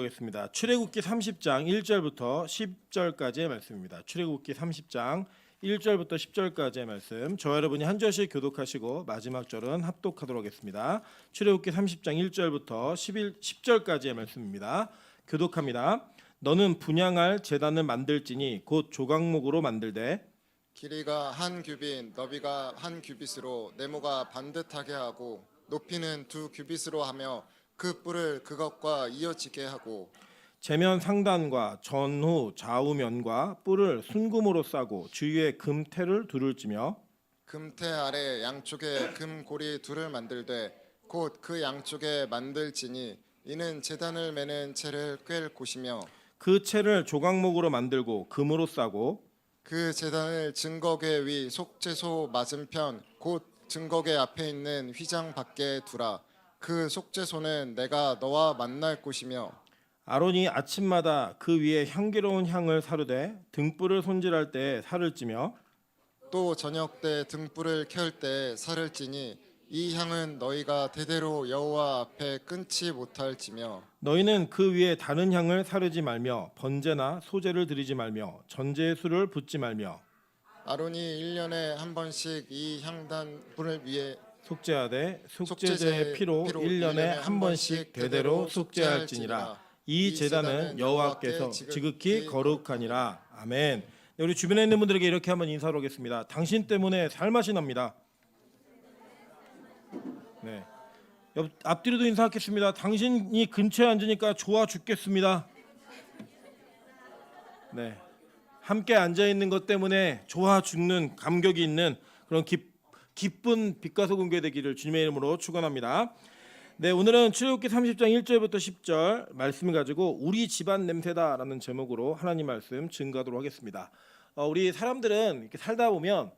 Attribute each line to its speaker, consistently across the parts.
Speaker 1: 보겠습니다. 출애굽기 30장 1절부터 10절까지의 말씀입니다. 출애굽기 30장 1절부터 10절까지의 말씀. 저와 여러분이 한 절씩 교독하시고 마지막 절은 합독하도록 하겠습니다. 출애굽기 30장 1절부터 10절까지의 말씀입니다. 교독합니다. 너는 분향할 제단을 만들지니 곧 조각목으로 만들되
Speaker 2: 길이가 한 규빗, 너비가 한 규빗으로 네모가 반듯하게 하고 높이는 2규빗으로 하며 그 뿔을 그것과 이어지게 하고
Speaker 1: 제면 상단과 전후 좌우면과 뿔을 순금으로 싸고 주위에 금테를 두를지며
Speaker 2: 금테 아래 양쪽에 금고리 둘을 만들되 곧 그 양쪽에 만들지니 이는 제단을 매는 채를 꿰 곳이며
Speaker 1: 그 채를 조각목으로 만들고 금으로 싸고
Speaker 2: 그 제단을 증거궤 위 속죄소 맞은편 곧 증거궤 앞에 있는 휘장 밖에 두라. 그 속죄소는 내가 너와 만날 곳이며
Speaker 1: 아론이 아침마다 그 위에 향기로운 향을 사르되 등불을 손질할 때 살을 찌며
Speaker 2: 또 저녁 때 등불을 켤 때 살을 찌니 이 향은 너희가 대대로 여호와 앞에 끊지 못할지며
Speaker 1: 너희는 그 위에 다른 향을 사르지 말며 번제나 소제를 드리지 말며 전제의 술을 붓지 말며
Speaker 2: 아론이 1년에 한 번씩 이 향단 불을 위해
Speaker 1: 속죄하되 속죄제의 피로 1년에 한 번씩 대대로 속죄할지니라. 이 제단은 여호와께서 지극히 거룩하니라. 아멘. 네, 우리 주변에 있는 분들에게 이렇게 한번 인사를 하겠습니다. 당신 때문에 살맛이 납니다. 네. 앞뒤로도 인사하겠습니다. 당신이 근처에 앉으니까 좋아 죽겠습니다. 네. 함께 앉아 있는 것 때문에 좋아 죽는 감격이 있는 그런 기쁜 빛과 소금 교회 되기를 주님의 이름으로 축원합니다. 네, 오늘은 출애굽기 30장 1절부터 10절 말씀을 가지고 우리 집안 냄새다라는 제목으로 하나님 말씀 증거하도록 하겠습니다. 우리 사람들은 이렇게 살다 보면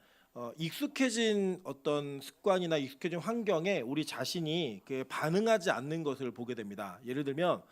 Speaker 1: 익숙해진 어떤 습관이나 익숙해진 환경에 우리 자신이 반응하지 않는 것을 보게 됩니다. 예를 들면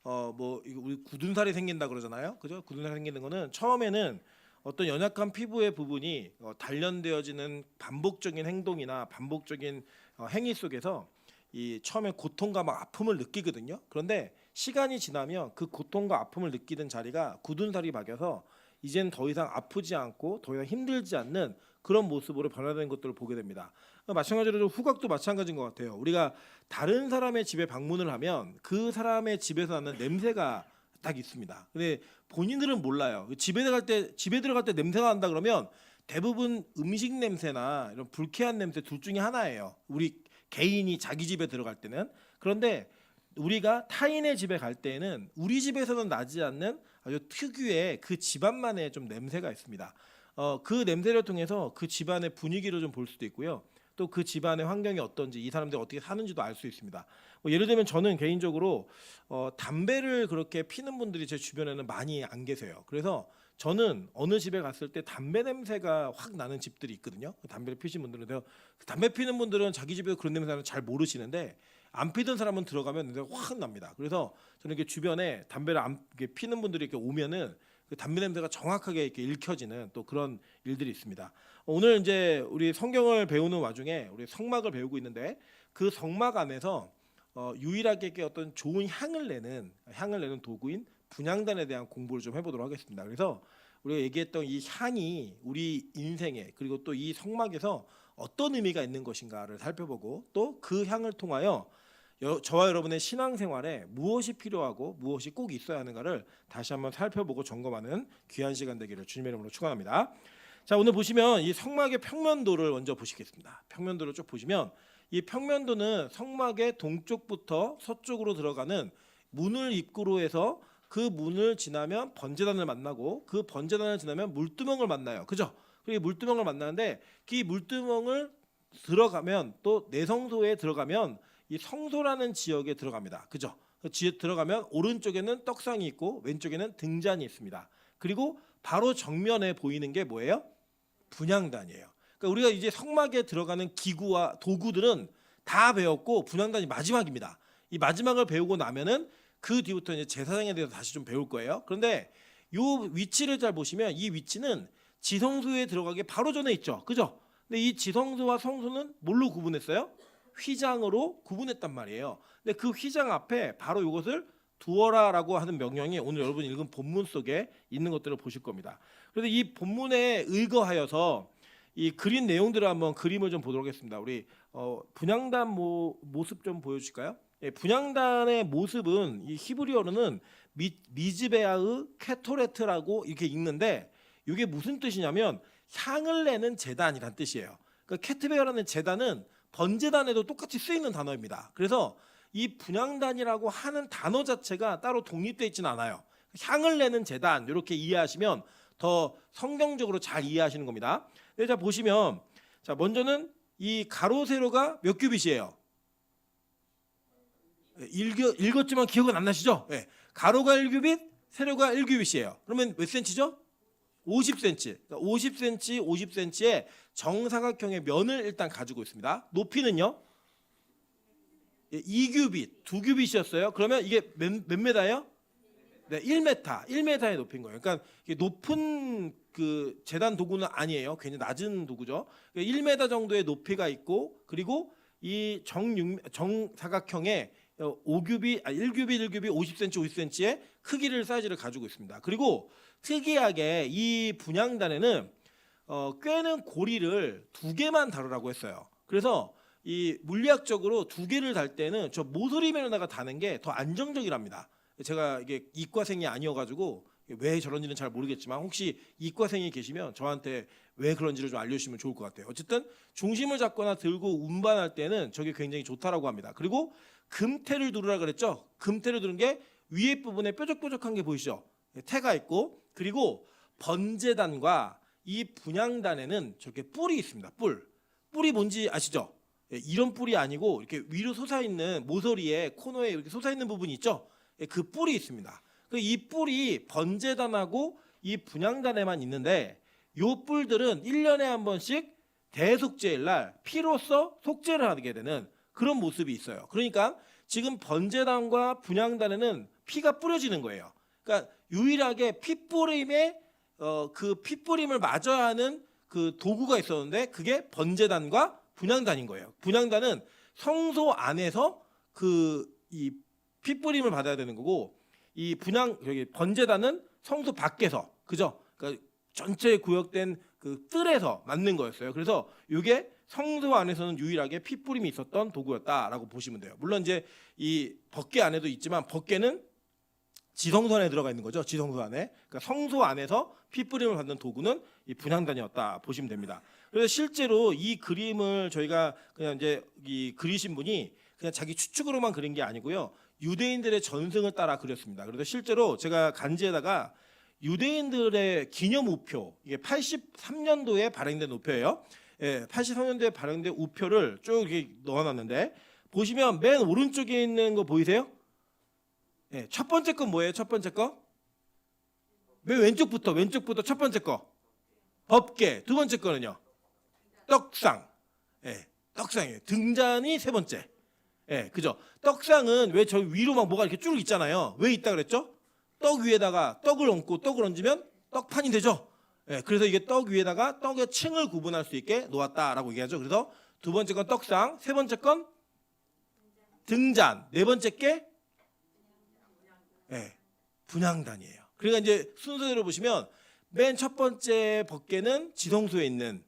Speaker 1: 우리 굳은 살이 생긴다 그러잖아요. 그죠? 굳은 살이 생기는 거는 처음에는 어떤 연약한 피부의 부분이 단련되어지는 반복적인 행동이나 반복적인 행위 속에서 이 처음에 고통과 막 아픔을 느끼거든요. 그런데 시간이 지나면 그 고통과 아픔을 느끼던 자리가 굳은 살이 박여서 이젠 더 이상 아프지 않고 더 이상 힘들지 않는 그런 모습으로 변화되는 것들을 보게 됩니다. 마찬가지로 후각도 마찬가지인 것 같아요. 우리가 다른 사람의 집에 방문을 하면 그 사람의 집에서 나는 냄새가 딱 있습니다. 근데 본인들은 몰라요. 집에 들어갈 때 냄새가 난다 그러면 대부분 음식 냄새나 이런 불쾌한 냄새 둘 중에 하나예요. 우리 개인이 자기 집에 들어갈 때는. 그런데 우리가 타인의 집에 갈 때에는 우리 집에서는 나지 않는 아주 특유의 그 집안만의 좀 냄새가 있습니다. 그 냄새를 통해서 그 집안의 분위기를 좀 볼 수도 있고요. 또 그 집안의 환경이 어떤지 이 사람들이 어떻게 사는지도 알 수 있습니다. 예를 들면 저는 개인적으로 담배를 그렇게 피는 분들이 제 주변에는 많이 안 계세요. 그래서 저는 어느 집에 갔을 때 담배 냄새가 확 나는 집들이 있거든요. 담배를 피신 분들은 담배 피는 분들은 자기 집에서 그런 냄새는 잘 모르시는데 안 피던 사람은 들어가면 냄새가 확 납니다. 그래서 저는 이렇게 주변에 담배를 이렇게 피는 분들이 이렇게 오면은 그 담배 냄새가 정확하게 이렇게 읽혀지는 또 그런 일들이 있습니다. 오늘 이제 우리 성경을 배우는 와중에 우리 성막을 배우고 있는데 그 성막 안에서 유일하게 어떤 좋은 향을 내는 도구인 분향단에 대한 공부를 좀 해보도록 하겠습니다. 그래서 우리가 얘기했던 이 향이 우리 인생에 그리고 또 이 성막에서 어떤 의미가 있는 것인가를 살펴보고 또 그 향을 통하여 저와 여러분의 신앙생활에 무엇이 필요하고 무엇이 꼭 있어야 하는가를 다시 한번 살펴보고 점검하는 귀한 시간 되기를 주님의 이름으로 축원합니다. 자, 오늘 보시면 이 성막의 평면도를 먼저 보시겠습니다. 평면도를 쭉 보시면 이 평면도는 성막의 동쪽부터 서쪽으로 들어가는 문을 입구로 해서 그 문을 지나면 번제단을 만나고 그 번제단을 지나면 물두멍을 만나요. 그죠? 그리고 물두멍을 만나는데 이 물두멍을 들어가면 또 내성소에 들어가면 이 성소라는 지역에 들어갑니다. 그죠? 그 지역에 들어가면 오른쪽에는 떡상이 있고 왼쪽에는 등잔이 있습니다. 그리고 바로 정면에 보이는 게 뭐예요? 분향단이에요. 그러니까 우리가 이제 성막에 들어가는 기구와 도구들은 다 배웠고 분향단이 마지막입니다. 이 마지막을 배우고 나면은 그 뒤부터 이제 제사장에 대해서 다시 좀 배울 거예요. 그런데 이 위치를 잘 보시면 이 위치는 지성소에 들어가기 바로 전에 있죠. 그죠? 근데 이 지성소와 성소는 뭘로 구분했어요? 휘장으로 구분했단 말이에요. 근데 그 휘장 앞에 바로 이것을 두어라라고 하는 명령이 오늘 여러분 읽은 본문 속에 있는 것들을 보실 겁니다. 그래서 이 본문에 의거하여서 이 그린 내용들을 한번 그림을 좀 보도록 하겠습니다. 우리 분향단 모습 좀 보여주실까요? 예, 분향단의 모습은 이 히브리어로는 미즈베아의 케토레트라고 이렇게 읽는데 이게 무슨 뜻이냐면 향을 내는 제단이란 뜻이에요. 그러니까 케트베아라는 제단은 번제단에도 똑같이 쓰이는 단어입니다. 그래서 이 분향단이라고 하는 단어 자체가 따로 독립되어 있지는 않아요. 향을 내는 제단 이렇게 이해하시면 더 성경적으로 잘 이해하시는 겁니다. 네, 자 보시면 자 먼저는 이 가로 세로가 몇 규빗이에요? 읽었지만 기억은 안 나시죠? 네. 가로가 1규빗, 세로가 1규빗이에요. 그러면 몇 센치죠? 50cm. 그러니까 50cm, 50cm의 정사각형의 면을 일단 가지고 있습니다. 높이는요? 2규빗, 2규빗이었어요. 그러면 이게 몇 메다예요? 네, 1m, 1m의 높이인 거예요. 그러니까 이게 높은 그 재단 도구는 아니에요. 괜히 낮은 도구죠. 1m 정도의 높이가 있고 그리고 이 정사각형의 1규빗, 50cm, 50cm의 크기를 사이즈를 가지고 있습니다. 그리고 특이하게 이 분향단에는 꿰는 고리를 2개만 다루라고 했어요. 그래서 이 물리학적으로 2개를 달 때는 저 모서리면에다가 다는 게 더 안정적이랍니다. 제가 이게 이과생이 아니어가지고 왜 저런지는 잘 모르겠지만 혹시 이과생이 계시면 저한테 왜 그런지를 좀 알려주시면 좋을 것 같아요. 어쨌든 중심을 잡거나 들고 운반할 때는 저게 굉장히 좋다라고 합니다. 그리고 금태를 두르라 그랬죠. 금태를 두른 게 위에 부분에 뾰족뾰족한 게 보이시죠? 태가 있고 그리고 번제단과 이 분향단에는 저렇게 뿔이 있습니다. 뿔이 뭔지 아시죠? 이런 뿔이 아니고 이렇게 위로 솟아있는 모서리에 코너에 이렇게 솟아있는 부분이 있죠. 그 뿔이 있습니다. 이 뿔이 번제단하고 이 분향단에만 있는데 이 뿔들은 1년에 한 번씩 대속죄일 날 피로써 속죄를 하게 되는 그런 모습이 있어요. 그러니까 지금 번제단과 분향단에는 피가 뿌려지는 거예요. 그러니까 유일하게 핏뿌림에 그 핏뿌림을 맞아야 하는 그 도구가 있었는데 그게 번제단과 분향단인 거예요. 분향단은 성소 안에서 이 핏뿌림을 받아야 되는 거고 이 번제단은 성소 밖에서 그죠? 그러니까 전체 구역된 그 뜰에서 맞는 거였어요. 그래서 이게 성소 안에서는 유일하게 핏뿌림이 있었던 도구였다라고 보시면 돼요. 물론 이제 이 법궤 안에도 있지만 법궤는 지성소 안에 들어가 있는 거죠. 지성소 안에. 그러니까 성소 안에서 핏뿌림을 받는 도구는 이 분향단이었다 보시면 됩니다. 그래서 실제로 이 그림을 저희가 그냥 이제 이 그리신 분이 그냥 자기 추측으로만 그린 게 아니고요. 유대인들의 전승을 따라 그렸습니다. 그래서 실제로 제가 간지에다가 유대인들의 기념 우표, 이게 83년도에 발행된 우표예요. 예, 83년도에 발행된 우표를 쭉 이렇게 넣어놨는데 보시면 맨 오른쪽에 있는 거 보이세요? 예, 첫 번째 건 뭐예요? 첫 번째 거? 맨 왼쪽부터 첫 번째 거 법궤. 두 번째 거는요? 떡상. 예, 떡상이에요. 등잔이 세 번째. 예, 그죠? 떡상은 왜 저 위로 막 뭐가 이렇게 쭉 있잖아요. 왜 있다 그랬죠? 떡 위에다가 떡을 얹고 떡을 얹으면 떡판이 되죠. 예, 그래서 이게 떡 위에다가 떡의 층을 구분할 수 있게 놓았다라고 얘기하죠. 그래서 두 번째 건 떡상, 세 번째 건 등잔, 네 번째 게 분향단이에요. 그러니까 이제 순서대로 보시면 맨 첫 번째 법궤는 지성소에 있는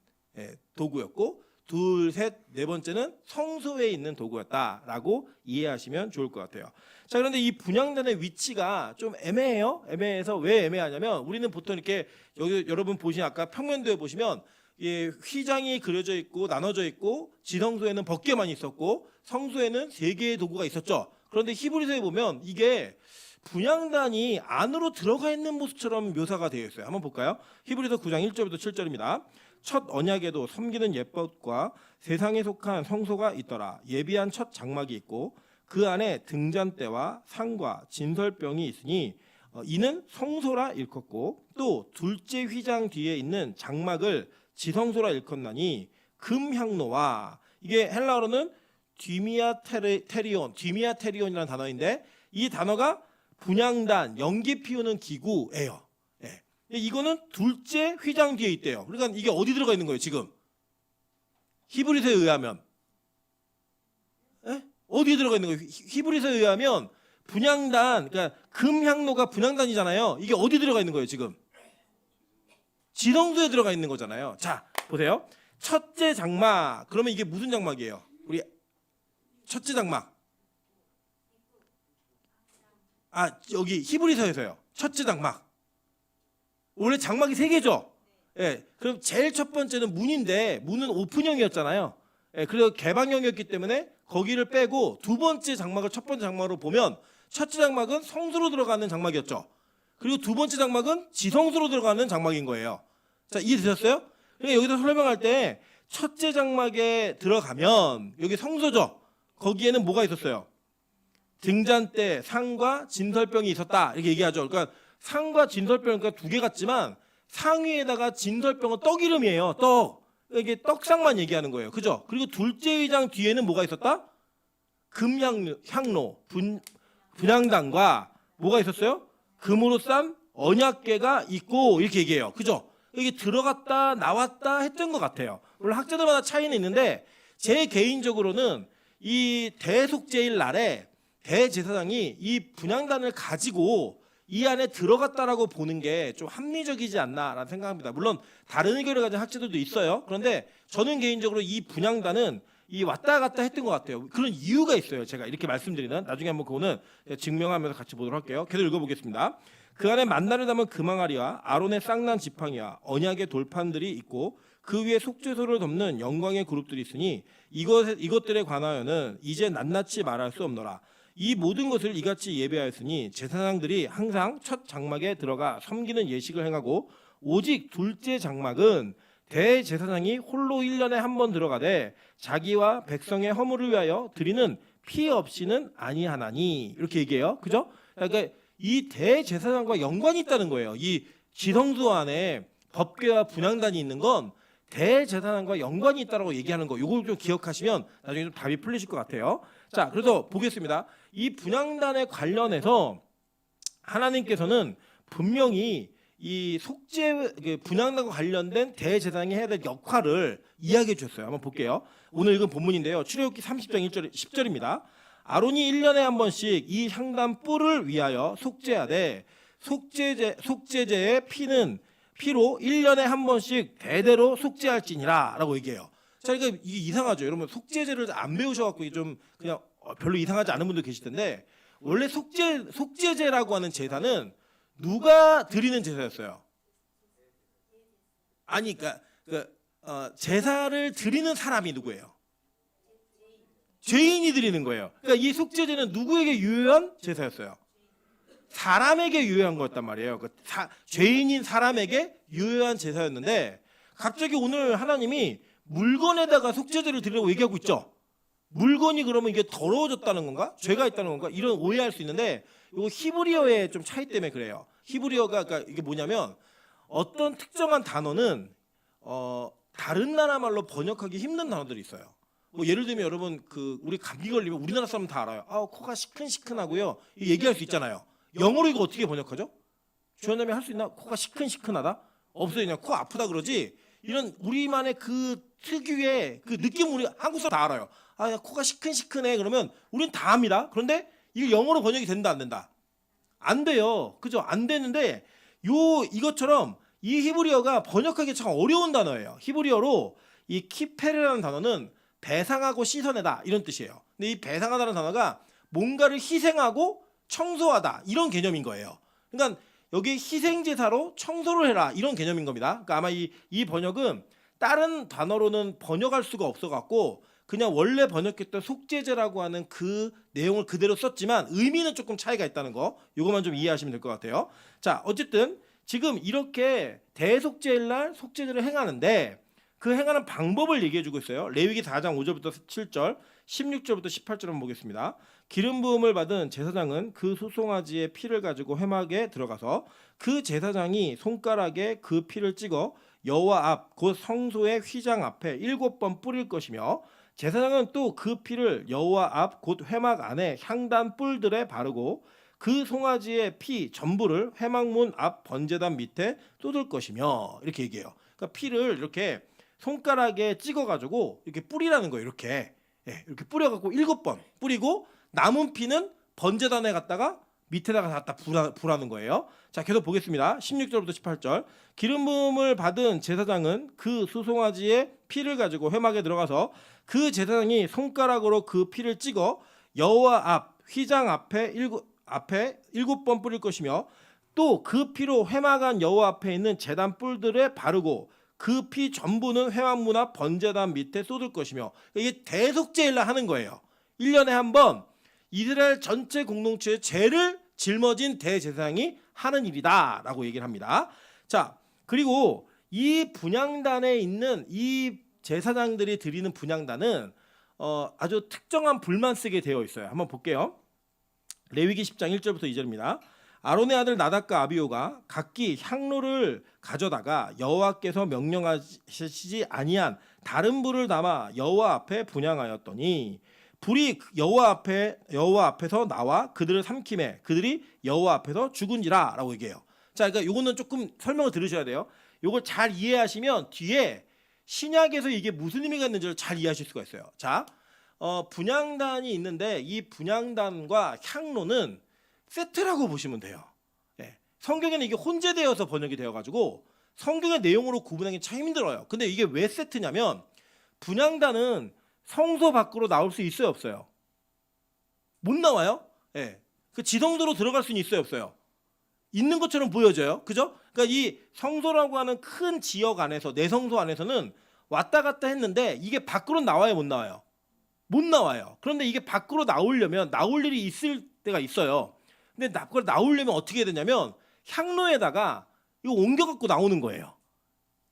Speaker 1: 도구였고 둘, 셋, 네 번째는 성소에 있는 도구였다라고 이해하시면 좋을 것 같아요. 자, 그런데 이 분향단의 위치가 좀 애매해요. 애매해서 왜 애매하냐면 우리는 보통 이렇게 여기 여러분 보신 아까 평면도에 보시면 휘장이 그려져 있고 나눠져 있고 지성소에는 법궤만 있었고 성소에는 세 개의 도구가 있었죠. 그런데 히브리서에 보면 이게 분향단이 안으로 들어가 있는 모습처럼 묘사가 되어 있어요. 한번 볼까요? 히브리서 9장 1절부터 7절입니다. 첫 언약에도 섬기는 예법과 세상에 속한 성소가 있더라. 예비한 첫 장막이 있고 그 안에 등잔대와 상과 진설병이 있으니 이는 성소라 일컫고 또 둘째 휘장 뒤에 있는 장막을 지성소라 일컫나니 금향로와 이게 헬라어로는 디미아테리온이라는 단어인데 이 단어가 분향단 연기 피우는 기구예요. 이거는 둘째 휘장 뒤에 있대요. 그러니까 이게 어디 들어가 있는 거예요 지금? 히브리서에 의하면 어디에 들어가 있는 거예요? 히브리서에 의하면 분향단, 그러니까 금향로가 분향단이잖아요. 이게 어디 들어가 있는 거예요 지금? 지성소에 들어가 있는 거잖아요. 자 보세요. 첫째 장막. 그러면 이게 무슨 장막이에요? 우리 첫째 장막. 여기 히브리서에서요. 첫째 장막. 원래 장막이 세 개죠. 예. 그럼 제일 첫 번째는 문인데 문은 오픈형이었잖아요. 예. 그래서 개방형이었기 때문에 거기를 빼고 두 번째 장막을 첫 번째 장막으로 보면 첫째 장막은 성소로 들어가는 장막이었죠. 그리고 두 번째 장막은 지성소로 들어가는 장막인 거예요. 자, 이해되셨어요? 그러니까 여기서 설명할 때 첫째 장막에 들어가면 여기 성소죠. 거기에는 뭐가 있었어요? 등잔대, 상과 진설병이 있었다. 이렇게 얘기하죠. 그러니까 상과 진설병은 그러니까 두 개 같지만 상 위에다가 진설병은 떡 이름이에요. 떡. 이게 떡상만 얘기하는 거예요. 그죠? 그리고 둘째 의장 뒤에는 뭐가 있었다? 금향로, 분향단과 뭐가 있었어요? 금으로 싼 언약궤가 있고 이렇게 얘기해요. 그죠? 이게 들어갔다 나왔다 했던 것 같아요. 물론 학자들마다 차이는 있는데 제 개인적으로는 이 대속죄일 날에 대제사장이 이 분향단을 가지고 이 안에 들어갔다라고 보는 게 좀 합리적이지 않나라는 생각합니다. 물론 다른 의견을 가진 학자들도 있어요. 그런데 저는 개인적으로 이 분향단은 이 왔다 갔다 했던 것 같아요. 그런 이유가 있어요. 제가 이렇게 말씀드리는 나중에 한번 그거는 증명하면서 같이 보도록 할게요. 계속 읽어보겠습니다. 그 안에 만나를 담은 금항아리와 아론의 쌍난 지팡이와 언약의 돌판들이 있고 그 위에 속죄소를 덮는 영광의 그룹들이 있으니 이것들에 관하여는 이제 낱낱이 말할 수 없노라. 이 모든 것을 이같이 예배하였으니 제사장들이 항상 첫 장막에 들어가 섬기는 예식을 행하고 오직 둘째 장막은 대제사장이 홀로 1년에 한 번 들어가되 자기와 백성의 허물을 위하여 드리는 피 없이는 아니하나니 이렇게 얘기해요. 그죠? 그러니까 이 대제사장과 연관이 있다는 거예요. 이 지성소 안에 법궤와 분향단이 있는 건 대제사장과 연관이 있다라고 얘기하는 거. 이걸 좀 기억하시면 나중에 좀 답이 풀리실 것 같아요. 자, 그래서 보겠습니다. 이 분향단에 관련해서 하나님께서는 분명히 이 분향단과 관련된 대제사장이 해야 될 역할을 이야기해 주셨어요. 한번 볼게요. 오늘 읽은 본문인데요. 출애굽기 30장 1절 10절입니다. 아론이 1년에 한 번씩 이 향단 뿔을 위하여 속죄하되 속죄제의 피로 1년에 한 번씩 대대로 속죄할지니라 라고 얘기해요. 자, 그러니까 이게 이상하죠. 여러분 속죄제를 안 배우셔갖고 좀 그냥 별로 이상하지 않은 분들 계실 텐데 원래 속죄제라고 하는 제사는 누가 드리는 제사였어요? 아니, 제사를 드리는 사람이 누구예요? 죄인이 드리는 거예요. 그러니까 이 속죄제는 누구에게 유효한 제사였어요? 사람에게 유효한 거였단 말이에요. 죄인인 사람에게 유효한 제사였는데 갑자기 오늘 하나님이 물건에다가 속죄제를 드리라고 얘기하고 있죠. 물건이 그러면 이게 더러워졌다는 건가? 죄가 있다는 건가? 이런 오해할 수 있는데 이거 히브리어의 좀 차이 때문에 그래요. 히브리어가 그러니까 이게 뭐냐면 어떤 특정한 단어는 다른 나라 말로 번역하기 힘든 단어들이 있어요. 뭐 예를 들면 여러분 우리 감기 걸리면 우리나라 사람 다 알아요. 코가 시큰시큰하고요. 얘기할 수 있잖아요. 영어로 이거 어떻게 번역하죠? 주연남이 할 수 있나? 코가 시큰시큰하다? 없어요. 그냥 코 아프다 그러지. 이런 우리만의 그 특유의 그 느낌 우리 한국 사람 다 알아요. 야, 코가 시큰시큰해. 그러면 우린 다 압니다. 그런데 이게 영어로 번역이 된다 안 된다? 안 돼요. 그죠? 안 되는데 이것처럼 이 히브리어가 번역하기 참 어려운 단어예요. 히브리어로 이 키페르라는 단어는 배상하고 씻어내다 이런 뜻이에요. 근데 이 배상하다는 단어가 뭔가를 희생하고 청소하다 이런 개념인 거예요. 그러니까 여기 희생제사로 청소를 해라 이런 개념인 겁니다. 그러니까 아마 이 번역은 다른 단어로는 번역할 수가 없어갖고 그냥 원래 번역했던 속죄제라고 하는 그 내용을 그대로 썼지만 의미는 조금 차이가 있다는 거 이것만 좀 이해하시면 될 것 같아요. 자, 어쨌든 지금 이렇게 대속죄일날 속죄제를 행하는데 그 행하는 방법을 얘기해주고 있어요. 레위기 4장 5절부터 7절 16절부터 18절 한번 보겠습니다. 기름 부음을 받은 제사장은 그 수송아지의 피를 가지고 회막에 들어가서 그 제사장이 손가락에 그 피를 찍어 여호와 앞 곧 성소의 휘장 앞에 7번 뿌릴 것이며 제사장은 또 그 피를 여호와 앞 곧 회막 안에 향단 뿔들에 바르고 그 송아지의 피 전부를 회막문 앞 번제단 밑에 쏟을 것이며 이렇게 얘기해요. 그러니까 피를 이렇게 손가락에 찍어가지고 이렇게 뿌리라는 거예요. 이렇게 이렇게 뿌려갖고 7번 뿌리고 남은 피는 번제단에 갔다가 밑에다가 갖다 부라는 거예요. 자, 계속 보겠습니다. 16절부터 18절. 기름 부음을 받은 제사장은 그 수송아지의 피를 가지고 회막에 들어가서 그 제사장이 손가락으로 그 피를 찍어 여호와 앞 휘장 앞에 일곱 번 뿌릴 것이며 또 그 피로 회막 안 여호와 앞에 있는 제단 뿔들에 바르고 그 피 전부는 회막 문 앞 번제단 밑에 쏟을 것이며, 이게 대속죄일날 하는 거예요. 1년에 한 번 이스라엘 전체 공동체의 죄를 짊어진 대제사장이 하는 일이다라고 얘기를 합니다. 자, 그리고 이 분향단에 있는 이 제사장들이 드리는 분향단은 아주 특정한 불만 쓰게 되어 있어요. 한번 볼게요. 레위기 10장 1절부터 2절입니다. 아론의 아들 나답과 아비오가 각기 향로를 가져다가 여호와께서 명령하시지 아니한 다른 불을 담아 여호와 앞에 분향하였더니 불이 여호와 앞에서 나와 그들을 삼킴에 그들이 여호와 앞에서 죽은지라라고 얘기해요. 자, 그러니까 요거는 조금 설명을 들으셔야 돼요. 요걸 잘 이해하시면 뒤에 신약에서 이게 무슨 의미가 있는지를 잘 이해하실 수가 있어요. 자, 분향단이 있는데 이 분향단과 향로는 세트라고 보시면 돼요. 예. 성경에는 이게 혼재되어서 번역이 되어가지고 성경의 내용으로 구분하기 참 힘들어요. 근데 이게 왜 세트냐면 분향단은 성소 밖으로 나올 수 있어요, 없어요? 못 나와요. 예. 그 지성소로 들어갈 수는 있어요, 없어요? 있는 것처럼 보여져요. 그죠? 그러니까 이 성소라고 하는 큰 지역 안에서, 내성소 안에서는 왔다 갔다 했는데 이게 밖으로 나와요, 못 나와요? 못 나와요. 그런데 이게 밖으로 나오려면 나올 일이 있을 때가 있어요. 근데 그걸 나오려면 어떻게 해야 되냐면 향로에다가 이거 옮겨 갖고 나오는 거예요.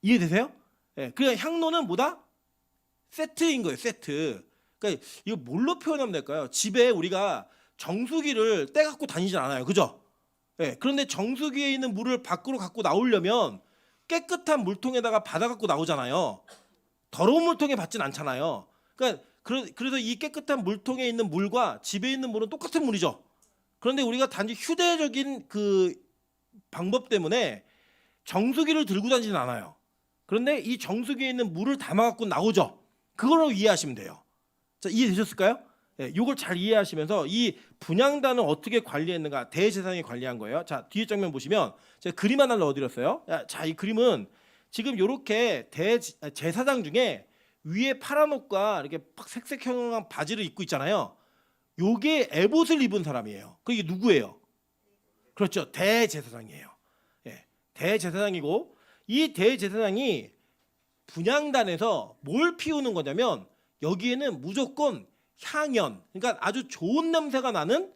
Speaker 1: 이해되세요? 예. 그냥 향로는 뭐다? 세트인 거예요, 세트. 그러니까 이거 뭘로 표현하면 될까요? 집에 우리가 정수기를 떼 갖고 다니진 않아요. 그죠? 예. 그런데 정수기에 있는 물을 밖으로 갖고 나오려면 깨끗한 물통에다가 받아 갖고 나오잖아요. 더러운 물통에 받진 않잖아요. 그러니까 그래서 이 깨끗한 물통에 있는 물과 집에 있는 물은 똑같은 물이죠. 그런데 우리가 단지 휴대적인 그 방법 때문에 정수기를 들고 다니진 않아요. 그런데 이 정수기에 있는 물을 담아 갖고 나오죠. 그걸로 이해하시면 돼요. 자, 이해되셨을까요? 네, 이걸 잘 이해하시면서 이 분향단을 어떻게 관리했는가, 대제사장이 관리한 거예요. 자, 뒤에 장면 보시면 제가 그림 하나를 넣어드렸어요. 자, 이 그림은 지금 이렇게 대제사장 중에 위에 파란 옷과 이렇게 색색형한 바지를 입고 있잖아요. 요게 에봇을 입은 사람이에요. 그게 누구예요? 그렇죠, 대제사장이에요. 예, 대제사장이고 이 대제사장이 분향단에서 뭘 피우는 거냐면 여기에는 무조건 향연, 그러니까 아주 좋은 냄새가 나는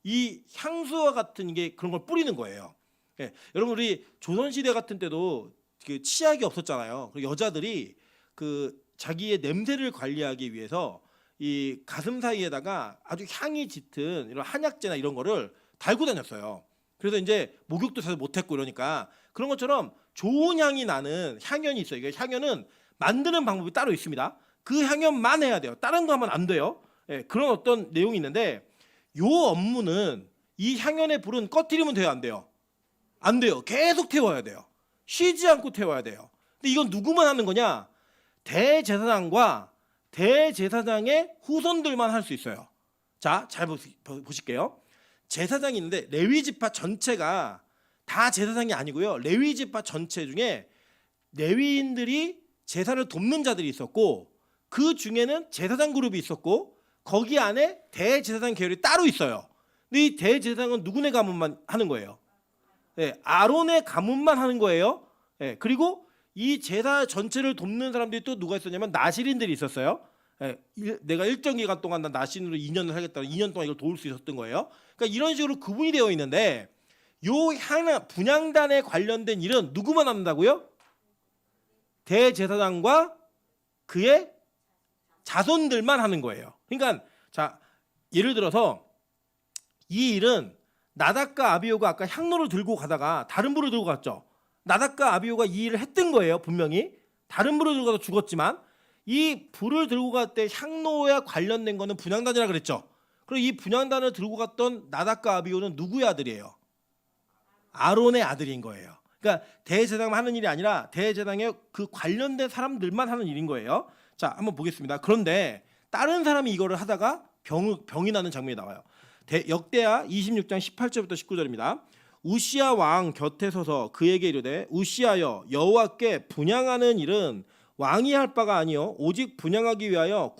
Speaker 1: 이 향수와 같은 이게 그런 걸 뿌리는 거예요. 예, 여러분 우리 조선시대 같은 때도 그 치약이 없었잖아요. 그리고 여자들이 그 자기의 냄새를 관리하기 위해서 이 가슴 사이에다가 아주 향이 짙은 이런 한약재나 이런 거를 달고 다녔어요. 그래서 이제 목욕도 잘 못했고 이러니까 그런 것처럼 좋은 향이 나는 향연이 있어요. 이게 향연은 만드는 방법이 따로 있습니다. 그 향연만 해야 돼요. 다른 거 하면 안 돼요. 예, 그런 어떤 내용이 있는데 요 업무는 이 향연의 불은 꺼뜨리면 돼요, 안 돼요? 안 돼요. 계속 태워야 돼요. 쉬지 않고 태워야 돼요. 근데 이건 누구만 하는 거냐? 대제사장과 대제사장의 후손들만 할 수 있어요. 자, 잘 보실게요. 제사장이 있는데 레위 지파 전체가 다 제사장이 아니고요. 레위 지파 전체 중에 레위인들이 제사를 돕는 자들이 있었고 그 중에는 제사장 그룹이 있었고 거기 안에 대제사장 계열이 따로 있어요. 근데 이 대제사장은 누구네 가문만 하는 거예요? 네, 아론의 가문만 하는 거예요. 네, 그리고 이 제사 전체를 돕는 사람들이 또 누가 있었냐면 나실인들이 있었어요. 네, 내가 일정 기간 동안 난 나실인으로 2년을 하겠다. 2년 동안 이걸 도울 수 있었던 거예요. 그러니까 이런 식으로 구분이 되어 있는데 요 하나 분향단에 관련된 일은 누구만 한다고요? 대제사장과 그의 자손들만 하는 거예요. 그러니까 자, 예를 들어서 이 일은 나답과 아비오가 아까 향로를 들고 가다가 다른 불을 들고 갔죠. 나답과 아비오가 이 일을 했던 거예요. 분명히 다른 불을 들고 가서 죽었지만 이 불을 들고 갈 때 향로와 관련된 거는 분향단이라 그랬죠. 그리고 이 분향단을 들고 갔던 나답과 아비오는 누구의 아들이에요? 아론의 아들인 거예요. 그러니까 대제사장만 하는 일이 아니라 대제사장의 그 관련된 사람들만 하는 일인 거예요. 자, 한번 보겠습니다. 그런데 다른 사람이 이거를 하다가 병이 나는 장면이 나와요. 역대하 26장 18절부터 19절입니다. 우시야 왕 곁에 서서 그에게 이르되 우시야여 여호와께 분향하는 일은 왕이 할 바가 아니요 오직 분향하기 위하여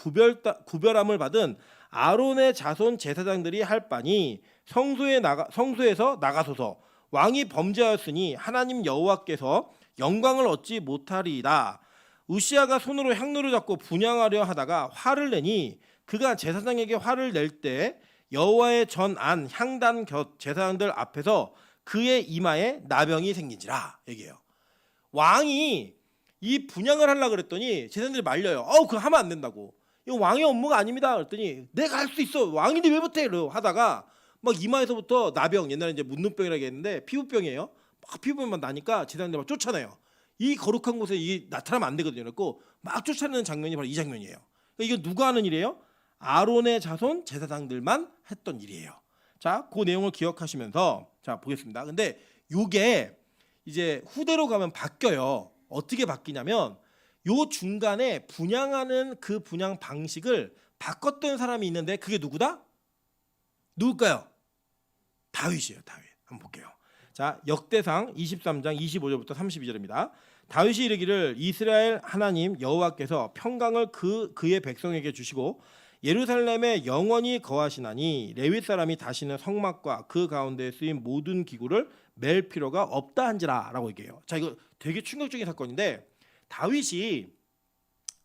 Speaker 1: 구별함을 받은 아론의 자손 제사장들이 할 바니 성소에서 나가소서. 왕이 범죄하였으니 하나님 여호와께서 영광을 얻지 못하리이다. 우시야가 손으로 향로를 잡고 분향하려 하다가 화를 내니 그가 제사장에게 화를 낼 때 여호와의 전안 향단 곁 제사장들 앞에서 그의 이마에 나병이 생긴지라. 얘기해요. 왕이 이 분향을 하려고 그랬더니 제사장들이 말려요. 그거 하면 안 된다고. 이거 왕의 업무가 아닙니다. 그랬더니 내가 할 수 있어. 왕인데 왜 못해? 하다가 막 이마에서부터 나병, 옛날에 이제 묻눈병이라고 했는데 피부병이에요. 막 피부병만 나니까 제사장들 막 쫓아내요. 이 거룩한 곳에 이 나타나면 안 되거든요. 그래서 막 쫓아내는 장면이 바로 이 장면이에요. 그러니까 이거 누가 하는 일이에요? 아론의 자손 제사장들만 했던 일이에요. 자, 그 내용을 기억하시면서 자 보겠습니다. 근데 요게 이제 후대로 가면 바뀌어요. 어떻게 바뀌냐면 요 중간에 분향하는 그 분향 방식을 바꿨던 사람이 있는데 그게 누구다? 누굴까요? 다윗이에요. 다윗. 한번 볼게요. 자, 역대상 23장 25절부터 32절입니다. 다윗이 이르기를 이스라엘 하나님 여호와께서 평강을 그의 백성에게 주시고 예루살렘에 영원히 거하시나니 레위 사람이 다시는 성막과 그 가운데에 쓰인 모든 기구를 맬 필요가 없다 한지라라고 얘기해요. 자, 이거 되게 충격적인 사건인데 다윗이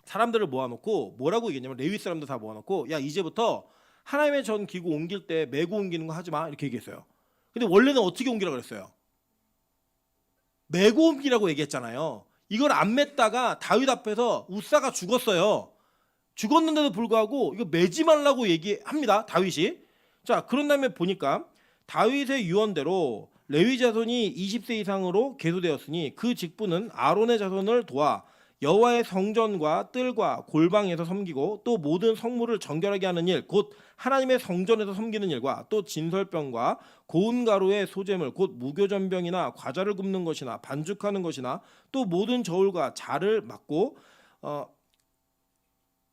Speaker 1: 사람들을 모아놓고 뭐라고 얘기했냐면 레위 사람들 다 모아놓고 야 이제부터 하나님의 전 기구 옮길 때 메고 옮기는 거 하지 마 이렇게 얘기했어요. 근데 원래는 어떻게 옮기라고 그랬어요? 메고 옮기라고 얘기했잖아요. 이걸 안 맸다가 다윗 앞에서 우사가 죽었어요. 죽었는데도 불구하고 이거 매지 말라고 얘기합니다. 다윗이. 자, 그런 다음에 보니까 다윗의 유언대로 레위 자손이 20세 이상으로 계수되었으니 그 직분은 아론의 자손을 도와 여호와의 성전과 뜰과 골방에서 섬기고 또 모든 성물을 정결하게 하는 일 곧 하나님의 성전에서 섬기는 일과 또 진설병과 고운 가루의 소재물 곧 무교전병이나 과자를 굽는 것이나 반죽하는 것이나 또 모든 저울과 자를 맡고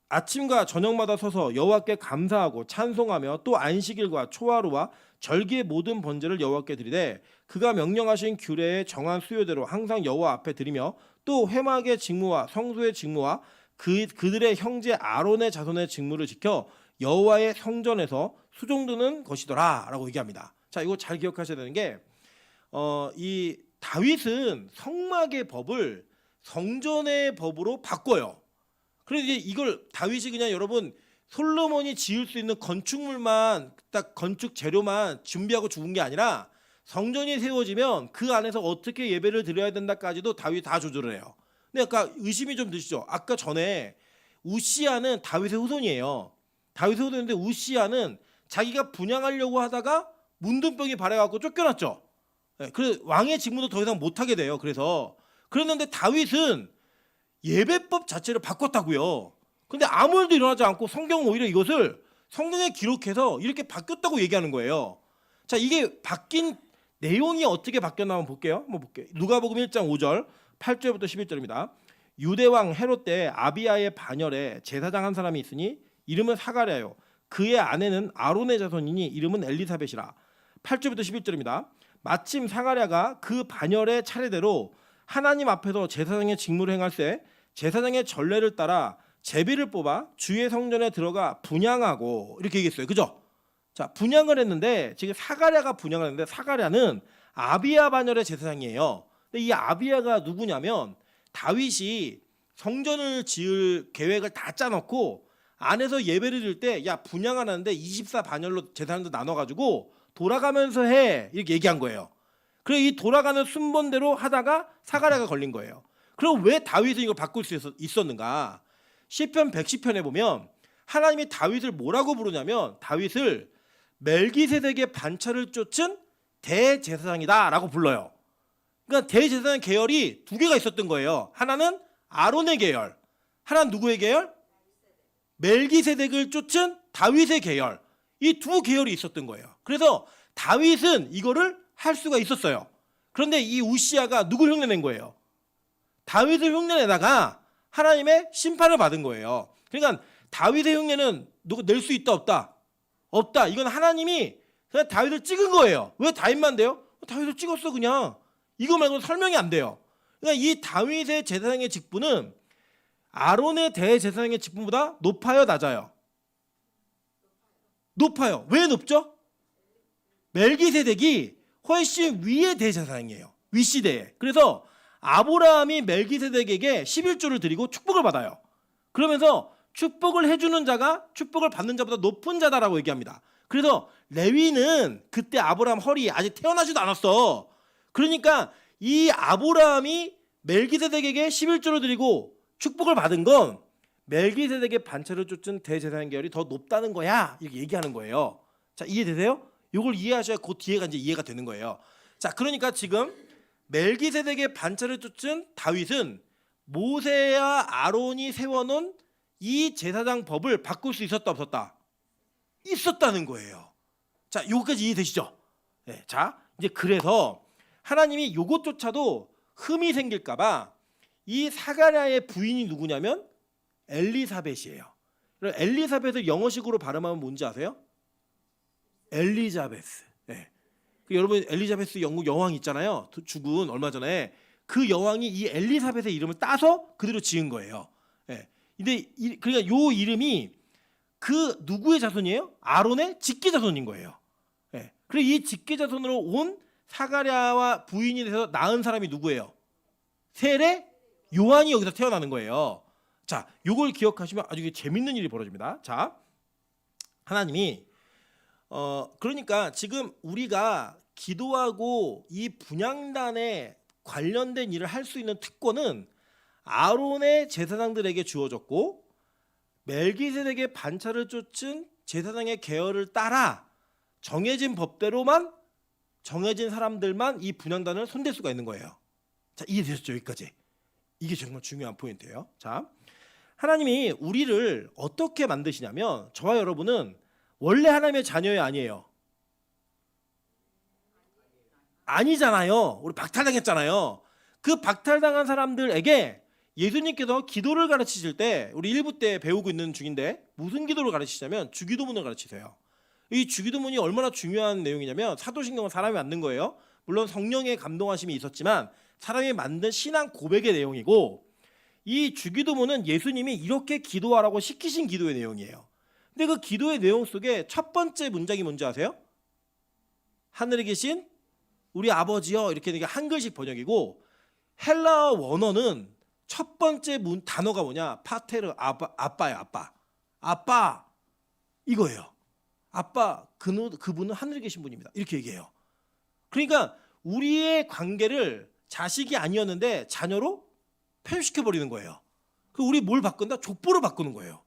Speaker 1: 아침과 저녁마다 서서 여호와께 감사하고 찬송하며 또 안식일과 초하루와 절기의 모든 번제를 여호와께 드리되 그가 명령하신 규례의 정한 수요대로 항상 여호와 앞에 드리며 또 회막의 직무와 성소의 직무와 그들의 형제 아론의 자손의 직무를 지켜 여호와의 성전에서 수종드는 것이더라라고 얘기합니다. 자, 이거 잘 기억하셔야 되는 게 이 다윗은 성막의 법을 성전의 법으로 바꿔요. 그래서 이제 이걸 다윗이 그냥 여러분 솔로몬이 지을 수 있는 건축물만 딱 건축 재료만 준비하고 죽은 게 아니라 성전이 세워지면 그 안에서 어떻게 예배를 드려야 된다까지도 다윗이 다 조절을 해요. 근데 아까 의심이 좀 드시죠? 아까 전에 우시야는 다윗의 후손이에요. 다윗의 후손인데 우시야는 자기가 분향하려고 하다가 문둥병이 발해갖고 쫓겨났죠. 그래서 왕의 직무도 더 이상 못하게 돼요. 그랬는데 다윗은 예배법 자체를 바꿨다고요. 근데 아무 일도 일어나지 않고 성경은 오히려 이것을 성경에 기록해서 이렇게 바뀌었다고 얘기하는 거예요. 자, 이게 바뀐 내용이 어떻게 바뀌었나 한번 볼게요. 한번 볼게요. 누가복음 1장 5절 8절부터 11절입니다. 유대왕 헤롯 때 아비야의 반열에 제사장 한 사람이 있으니 이름은 사가랴요. 그의 아내는 아론의 자손이니 이름은 엘리사벳이라. 8절부터 11절입니다. 마침 사가랴가 그 반열의 차례대로 하나님 앞에서 제사장의 직무를 행할세 제사장의 전례를 따라 제비를 뽑아 주의 성전에 들어가 분향하고 이렇게 얘기했어요. 그죠? 자, 분향을 했는데 지금 사가랴가 분향을 했는데 사가랴는 아비야 반열의 제사장이에요. 근데 이 아비야가 누구냐면 다윗이 성전을 지을 계획을 다 짜놓고 안에서 예배를 드릴 때 야 분향하는데 24 반열로 제사장들 나눠가지고 돌아가면서 해 이렇게 얘기한 거예요. 그래서 이 돌아가는 순번대로 하다가 사가랴가 걸린 거예요. 그럼 왜 다윗은 이걸 바꿀 수 있었는가? 시편 110편에 보면 하나님이 다윗을 뭐라고 부르냐면 다윗을 멜기세덱의 반차를 쫓은 대제사장이다라고 불러요. 그러니까 대제사장 계열이 두 개가 있었던 거예요. 하나는 아론의 계열, 하나는 누구의 계열? 멜기세덱을 쫓은 다윗의 계열. 이 두 계열이 있었던 거예요. 그래서 다윗은 이거를 할 수가 있었어요. 그런데 이 우시야가 누굴 흉내낸 거예요? 다윗을 흉내내다가 하나님의 심판을 받은 거예요. 그러니까 다윗의 흉내는 누가 낼 수 있다 없다? 없다. 이건 하나님이 그냥 다윗을 찍은 거예요. 왜 다윗만 돼요? 다윗을 찍었어 그냥. 이거 말고는 설명이 안 돼요. 그러니까 이 다윗의 제사장의 직분은 아론의 대제사장의 직분보다 높아요, 낮아요? 높아요. 왜 높죠? 멜기세덱이 훨씬 위의 대제사장이에요. 윗시대에. 그래서 아브라함이 멜기세덱에게 11조를 드리고 축복을 받아요. 그러면서 축복을 해주는 자가 축복을 받는 자보다 높은 자다라고 얘기합니다. 그래서 레위는 그때 아브라함 허리 아직 태어나지도 않았어. 그러니까 이 아브라함이 멜기세덱에게 11조를 드리고 축복을 받은 건 멜기세덱의 반차를 쫓은 대제사장 계열이 더 높다는 거야. 이렇게 얘기하는 거예요. 자, 이해되세요? 이걸 이해하셔야 그 뒤에가 이제 이해가 되는 거예요. 자, 그러니까 지금 멜기세덱의 반차를 쫓은 다윗은 모세와 아론이 세워놓은 이 제사장 법을 바꿀 수 있었다 없었다? 있었다는 거예요. 자, 여기까지 이해되시죠? 네, 자, 이제 그래서 하나님이 요것조차도 흠이 생길까봐 이 사가랴의 부인이 누구냐면 엘리사벳이에요. 엘리사벳을 영어식으로 발음하면 뭔지 아세요? 엘리자베스. 네. 여러분 엘리자베스 영국 여왕 있잖아요. 죽은 얼마 전에 그 여왕이 이 엘리사벳의 이름을 따서 그대로 지은 거예요. 네. 근데 그러니까 요 이름이 그 누구의 자손이에요? 아론의 직계 자손인 거예요. 네. 그리고 이 직계 자손으로 온 사가랴와 부인이 돼서 낳은 사람이 누구예요? 세례 요한이 여기서 태어나는 거예요. 자, 요걸 기억하시면 아주 재밌는 일이 벌어집니다. 자, 하나님이 그러니까 지금 우리가 기도하고 이 분향단에 관련된 일을 할 수 있는 특권은 아론의 제사장들에게 주어졌고 멜기세덱의 반차를 쫓은 제사장의 계열을 따라 정해진 법대로만 정해진 사람들만 이 분향단을 손댈 수가 있는 거예요. 자, 이해되셨죠? 여기까지. 이게 정말 중요한 포인트예요. 자, 하나님이 우리를 어떻게 만드시냐면 저와 여러분은 원래 하나님의 자녀예요, 아니에요? 아니잖아요. 우리 박탈당했잖아요. 그 박탈당한 사람들에게 예수님께서 기도를 가르치실 때 우리 1부 때 배우고 있는 중인데 무슨 기도를 가르치시냐면 주기도문을 가르치세요. 이 주기도문이 얼마나 중요한 내용이냐면 사도신경은 사람이 만든 거예요. 물론 성령의 감동하심이 있었지만 사람이 만든 신앙 고백의 내용이고 이 주기도문은 예수님이 이렇게 기도하라고 시키신 기도의 내용이에요. 근데 그 기도의 내용 속에 첫 번째 문장이 뭔지 아세요? 하늘에 계신 우리 아버지여 이렇게 되게 한글식 번역이고 헬라어 원어는 첫 번째 단어가 뭐냐? 파테르 아빠예요. 아빠 이거예요. 아빠 그분은 하늘에 계신 분입니다. 이렇게 얘기해요. 그러니까 우리의 관계를 자식이 아니었는데 자녀로 편입시켜 버리는 거예요. 그 우리 뭘 바꾼다? 족보로 바꾸는 거예요.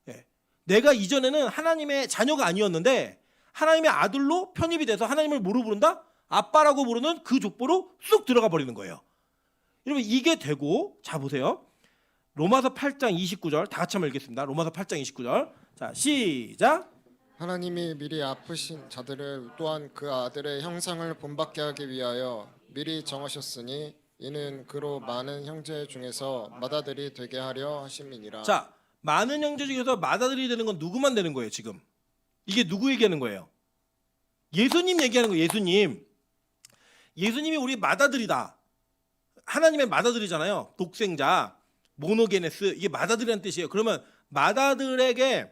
Speaker 1: 예. 내가 이전에는 하나님의 자녀가 아니었는데 하나님의 아들로 편입이 돼서 하나님을 뭐로 부른다? 아빠라고 부르는 그 족보로 쑥 들어가 버리는 거예요. 여러분 이게 되고 자 보세요. 로마서 8장 29절 다 같이 한번 읽겠습니다. 로마서 8장 29절. 자, 시작.
Speaker 2: 하나님이 미리 아프신 자들을 또한 그 아들의 형상을 본받게 하기 위하여 미리 정하셨으니 이는 그로 많은 형제 중에서 맏아들이 되게 하려 하심이니라.
Speaker 1: 자, 많은 형제 중에서 맏아들이 되는 건 누구만 되는 거예요, 지금? 이게 누구 얘기하는 거예요? 예수님 얘기하는 거예요, 예수님. 예수님이 우리 맏아들이다. 하나님의 맏아들이잖아요. 독생자, 모노게네스. 이게 맏아들이라는 뜻이에요. 그러면 맏아들에게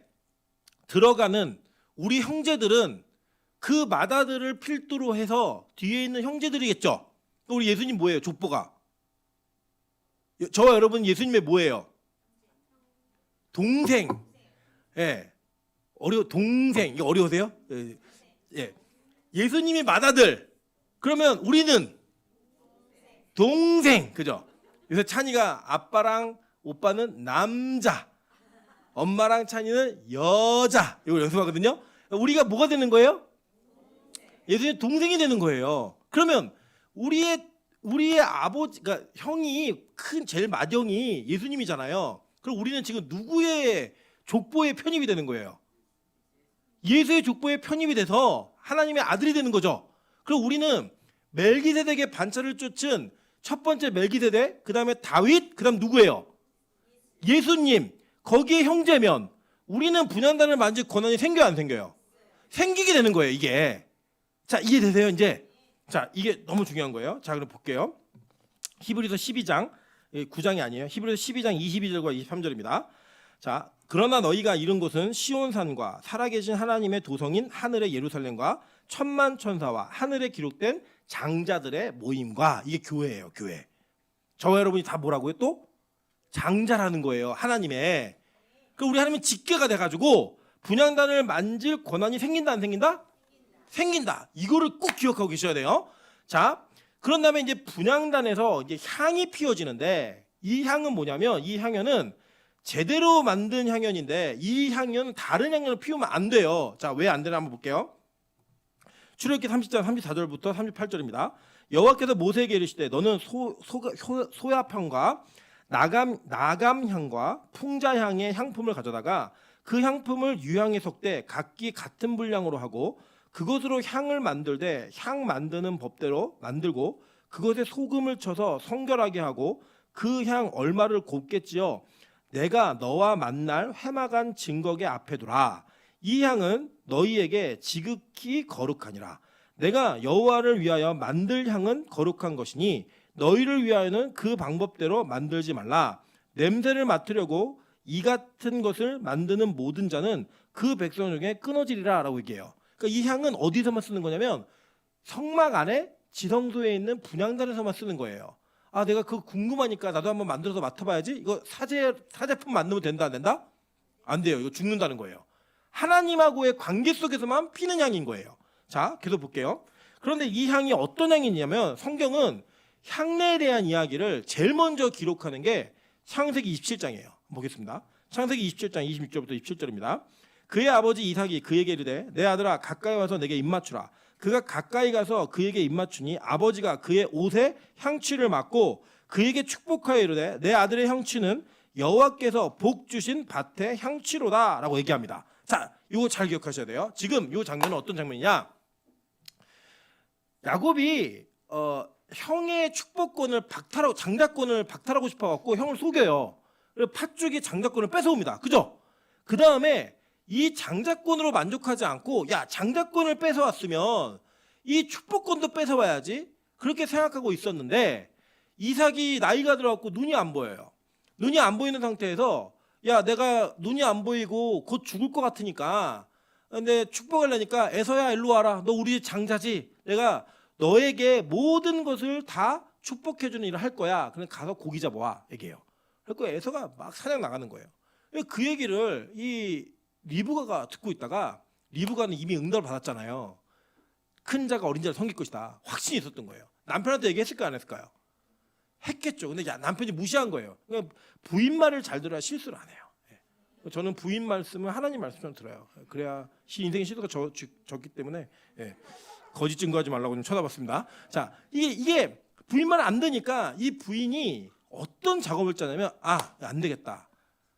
Speaker 1: 들어가는 우리 형제들은 그 맏아들을 필두로 해서 뒤에 있는 형제들이겠죠. 우리 예수님 뭐예요? 족보가. 저와 여러분 예수님의 뭐예요? 동생. 예. 동생. 이거 어려우세요? 예. 예수님이 맏아들. 그러면 우리는 동생. 그죠? 그래서 찬이가 아빠랑 오빠는 남자. 엄마랑 찬이는 여자. 이걸 연습하거든요. 우리가 뭐가 되는 거예요? 예수님 동생이 되는 거예요. 그러면 우리의 아버지, 그러니까 형이 큰 제일 맏형이 예수님이잖아요. 그럼 우리는 지금 누구의 족보에 편입이 되는 거예요? 예수의 족보에 편입이 돼서 하나님의 아들이 되는 거죠. 그럼 우리는 멜기세덱의 반차를 쫓은 첫 번째 멜기세덱, 그 다음에 다윗, 그 다음 누구예요? 예수님. 거기에 형제면 우리는 분향단을 만질 권한이 생겨요, 안 생겨요? 생기게 되는 거예요, 이게. 자, 이해되세요, 이제? 자, 이게 너무 중요한 거예요. 자, 그럼 볼게요. 히브리서 12장 9장이 아니에요. 히브리서 12장 22절과 23절입니다. 자, 그러나 너희가 이룬 곳은 시온산과 살아계신 하나님의 도성인 하늘의 예루살렘과 천만 천사와 하늘에 기록된 장자들의 모임과, 이게 교회예요, 교회. 저와 여러분이 다 뭐라고요? 또 장자라는 거예요, 하나님의. 그 우리 하나님은 직계가 돼가지고 분향단을 만질 권한이 생긴다, 안 생긴다? 생긴다. 이거를 꼭 기억하고 계셔야 돼요. 자, 그런 다음에 이제 분향단에서 이제 향이 피어지는데, 이 향은 뭐냐면, 이 향연은 제대로 만든 향연인데, 이 향연은 다른 향연을 피우면 안 돼요. 자, 왜 안 되나 한번 볼게요. 출애굽기 30장 34절부터 38절입니다. 여호와께서 모세에게 이르시되 너는 소야향과 나감향과 풍자향의 향품을 가져다가 그 향품을 유향에 섞되 각기 같은 분량으로 하고 그것으로 향을 만들되 향 만드는 법대로 만들고 그것에 소금을 쳐서 성결하게 하고 그 향 얼마를 곱게 찌어 내가 너와 만날 회막한 증거계 앞에 두라. 이 향은 너희에게 지극히 거룩하니라. 내가 여호와를 위하여 만들 향은 거룩한 것이니 너희를 위하여는 그 방법대로 만들지 말라. 냄새를 맡으려고 이 같은 것을 만드는 모든 자는 그 백성 중에 끊어지리라 라고 얘기해요. 그러니까 이 향은 어디서만 쓰는 거냐면 성막 안에 지성소에 있는 분향단에서만 쓰는 거예요. 아, 내가 그거 궁금하니까 나도 한번 만들어서 맡아봐야지. 이거 사제품 만들면 된다, 안 된다? 안 돼요. 이거 죽는다는 거예요. 하나님하고의 관계 속에서만 피는 향인 거예요. 자, 계속 볼게요. 그런데 이 향이 어떤 향이냐면 성경은 향내에 대한 이야기를 제일 먼저 기록하는 게 창세기 27장이에요. 보겠습니다. 창세기 27장 26절부터 27절입니다. 그의 아버지 이삭이 그에게 이르되 내 아들아 가까이 와서 내게 입맞추라. 그가 가까이 가서 그에게 입맞추니 아버지가 그의 옷에 향취를 맡고 그에게 축복하여 이르되 내 아들의 향취는 여호와께서 복 주신 밭의 향취로다 라고 얘기합니다. 자, 이거 잘 기억하셔야 돼요. 지금 이 장면은 어떤 장면이냐? 야곱이 형의 축복권을 박탈하고 장자권을 박탈하고 싶어갖고 형을 속여요. 그래서 팥죽이 장자권을 뺏어옵니다. 그죠? 그 다음에 이 장자권으로 만족하지 않고 야, 장자권을 뺏어왔으면 이 축복권도 뺏어와야지, 그렇게 생각하고 있었는데 이삭이 나이가 들어갖고 눈이 안 보여요. 눈이 안 보이는 상태에서 야, 내가 눈이 안 보이고 곧 죽을 것 같으니까 근데 축복하려니까 에서야 일로 와라. 너 우리 장자지. 내가 너에게 모든 것을 다 축복해주는 일을 할 거야. 그럼 가서 고기 잡아와. 얘기해요. 그래서 에서가 막 사냥 나가는 거예요. 그 얘기를 이 리브가가 듣고 있다가, 리브가는 이미 응답을 받았잖아요. 큰 자가 어린 자를 섬길 것이다. 확신이 있었던 거예요. 남편한테 얘기했을까요, 안 했을까요? 했겠죠. 근데 남편이 무시한 거예요. 그러니까 부인 말을 잘 들어야 실수를 안 해요. 저는 부인 말씀을 하나님 말씀처럼 들어요. 그래야 인생의 시도가 적기 때문에 거짓 증거하지 말라고 좀 쳐다봤습니다. 자, 이게 부인 말 안 되니까 이 부인이 어떤 작업을 짜냐면 안 되겠다.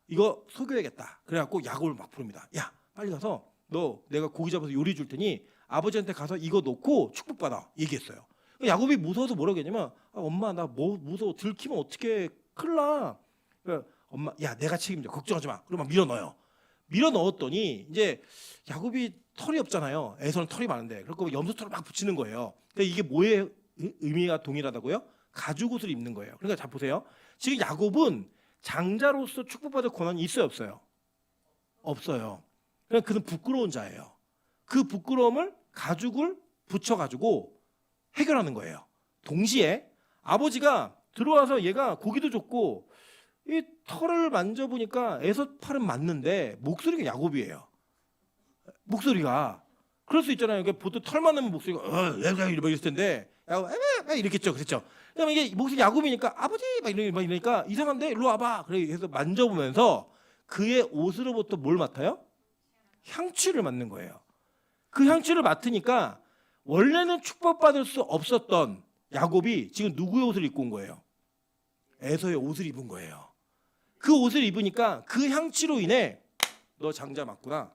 Speaker 1: 이거 속여야겠다. 그래갖고 야곱을 막 부릅니다. 야, 빨리 가서 너 내가 고기 잡아서 요리 줄 테니 아버지한테 가서 이거 놓고 축복받아. 얘기했어요. 야곱이 무서워서 뭐라고 했냐면 엄마 나 뭐 무서워. 들키면 어떻게 큰일 나. 그러니까 엄마 야 내가 책임져. 걱정하지 마. 그러면 밀어 넣어요. 밀어 넣었더니 이제 야곱이 털이 없잖아요. 에서는 털이 많은데. 그래서 염소털을 막 붙이는 거예요. 그러니까 이게 뭐의 의미가 동일하다고요? 가죽 옷을 입는 거예요. 그러니까 잘 보세요. 지금 야곱은 장자로서 축복받을 권한이 있어요, 없어요? 없어요. 그러니까 그는 부끄러운 자예요. 그 부끄러움을 가죽을 붙여가지고 해결하는 거예요. 동시에 아버지가 들어와서 얘가 고기도 줬고 이 털을 만져보니까 에서 팔은 맞는데 목소리가 야곱이에요. 목소리가 그럴 수 있잖아요. 그러니까 보통 털 많으면 목소리가 이럴 텐데 야곱 이랬겠죠, 그랬죠. 그다음에 이게 목소리 야곱이니까 아버지 막 이러니까 이상한데 일로 와봐. 그래서 만져보면서 그의 옷으로부터 뭘 맡아요? 향취를 맡는 거예요. 그 향취를 맡으니까 원래는 축복받을 수 없었던 야곱이 지금 누구의 옷을 입고 온 거예요? 에서의 옷을 입은 거예요. 그 옷을 입으니까 그 향취로 인해 너 장자 맞구나.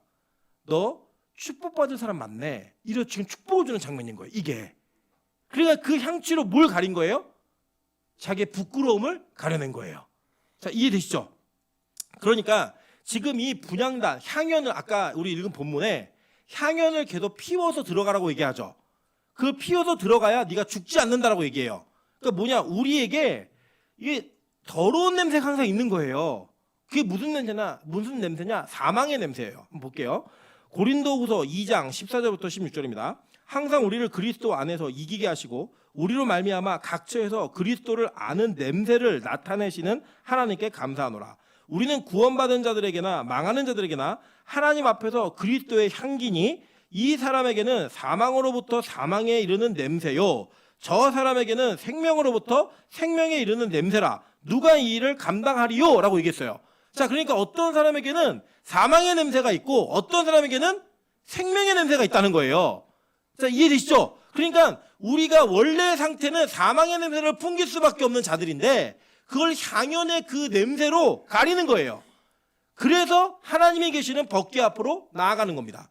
Speaker 1: 너 축복받을 사람 맞네. 이런 지금 축복을 주는 장면인 거예요. 이게. 그러니까 그 향취로 뭘 가린 거예요? 자기의 부끄러움을 가려낸 거예요. 자, 이해되시죠? 그러니까 지금 이 분향단, 향연을 아까 우리 읽은 본문에 향연을 계속 피워서 들어가라고 얘기하죠. 그 피워서 들어가야 네가 죽지 않는다라고 얘기해요. 그러니까 뭐냐, 우리에게 이게 더러운 냄새가 항상 있는 거예요. 그게 무슨 냄새냐? 사망의 냄새예요. 한번 볼게요. 고린도후서 2장 14절부터 16절입니다. 항상 우리를 그리스도 안에서 이기게 하시고 우리로 말미암아 각처에서 그리스도를 아는 냄새를 나타내시는 하나님께 감사하노라. 우리는 구원받은 자들에게나 망하는 자들에게나 하나님 앞에서 그리스도의 향기니 이 사람에게는 사망으로부터 사망에 이르는 냄새요, 저 사람에게는 생명으로부터 생명에 이르는 냄새라. 누가 이 일을 감당하리요? 라고 얘기했어요. 자, 그러니까 어떤 사람에게는 사망의 냄새가 있고 어떤 사람에게는 생명의 냄새가 있다는 거예요. 자, 이해되시죠? 그러니까 우리가 원래 상태는 사망의 냄새를 풍길 수밖에 없는 자들인데 그걸 향연의 그 냄새로 가리는 거예요. 그래서 하나님이 계시는 법궤 앞으로 나아가는 겁니다.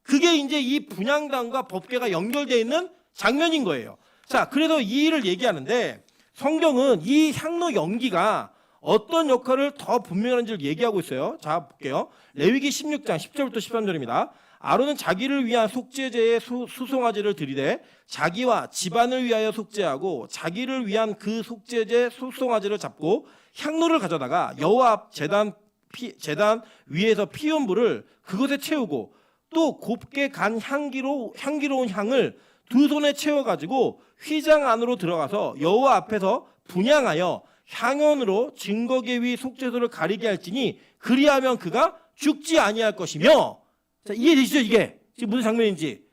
Speaker 1: 그게 이제 이 분향단과 법궤가 연결되어 있는 장면인 거예요. 자, 그래서 이 일을 얘기하는데 성경은 이 향로 연기가 어떤 역할을 더 분명한지를 얘기하고 있어요. 자, 볼게요. 레위기 16장 10절부터 13절입니다. 아론은 자기를 위한 속죄제의 수송아지를 드리되 자기와 집안을 위하여 속죄하고 자기를 위한 그 속죄제 수송아지를 잡고 향로를 가져다가 여호와 앞 제단 위에서 피운 불을 그것에 채우고 또 곱게 간 향기로운 향을 두 손에 채워가지고 휘장 안으로 들어가서 여호와 앞에서 분향하여 향연으로 증거계 위 속죄소를 가리게 할지니 그리하면 그가 죽지 아니할 것이며. 자, 이해되시죠? 이게 지금 무슨 장면인지.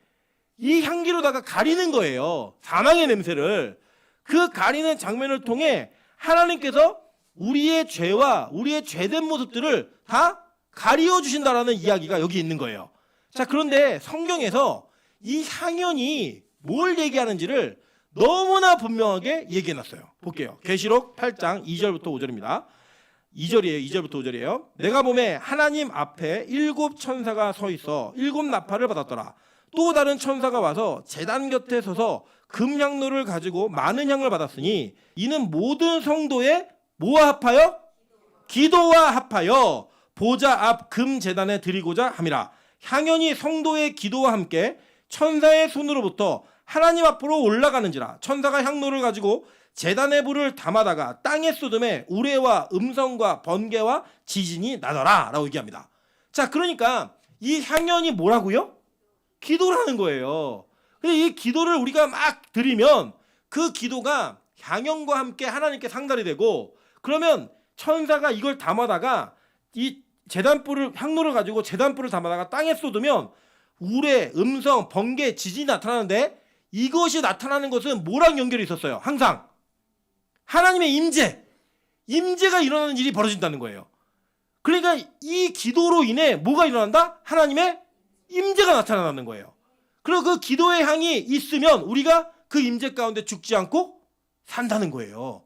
Speaker 1: 이 향기로다가 가리는 거예요. 사망의 냄새를. 그 가리는 장면을 통해 하나님께서 우리의 죄와 우리의 죄된 모습들을 다 가리워 주신다라는 이야기가 여기 있는 거예요. 자, 그런데 성경에서 이 향연이 뭘 얘기하는지를 너무나 분명하게 얘기해놨어요. 볼게요. 계시록 8장 2절부터 5절입니다. 2절부터 5절이에요. 내가 보매 하나님 앞에 7 천사가 서 있어 7 나팔을 받았더라. 또 다른 천사가 와서 제단 곁에 서서 금향로를 가지고 많은 향을 받았으니 이는 모든 성도의 뭐와 합하여? 기도와 합하여 보좌 앞 금제단에 드리고자 함이라. 향연이 성도의 기도와 함께 천사의 손으로부터 하나님 앞으로 올라가는지라. 천사가 향로를 가지고 제단의 불을 담아다가 땅에 쏟음에 우레와 음성과 번개와 지진이 나더라 라고 얘기합니다. 자, 그러니까 이 향연이 뭐라고요? 기도라는 거예요. 근데 이 기도를 우리가 막 드리면 그 기도가 향연과 함께 하나님께 상달이 되고, 그러면 천사가 이걸 담아다가 이 제단불을 향로를 가지고 제단불을 담아다가 땅에 쏟으면 우레, 음성, 번개, 지진이 나타나는데 이것이 나타나는 것은 뭐랑 연결이 있었어요? 항상 하나님의 임재가 일어나는 일이 벌어진다는 거예요. 그러니까 이 기도로 인해 뭐가 일어난다? 하나님의 임재가 나타나는 거예요. 그리고 그 기도의 향이 있으면 우리가 그 임재 가운데 죽지 않고 산다는 거예요.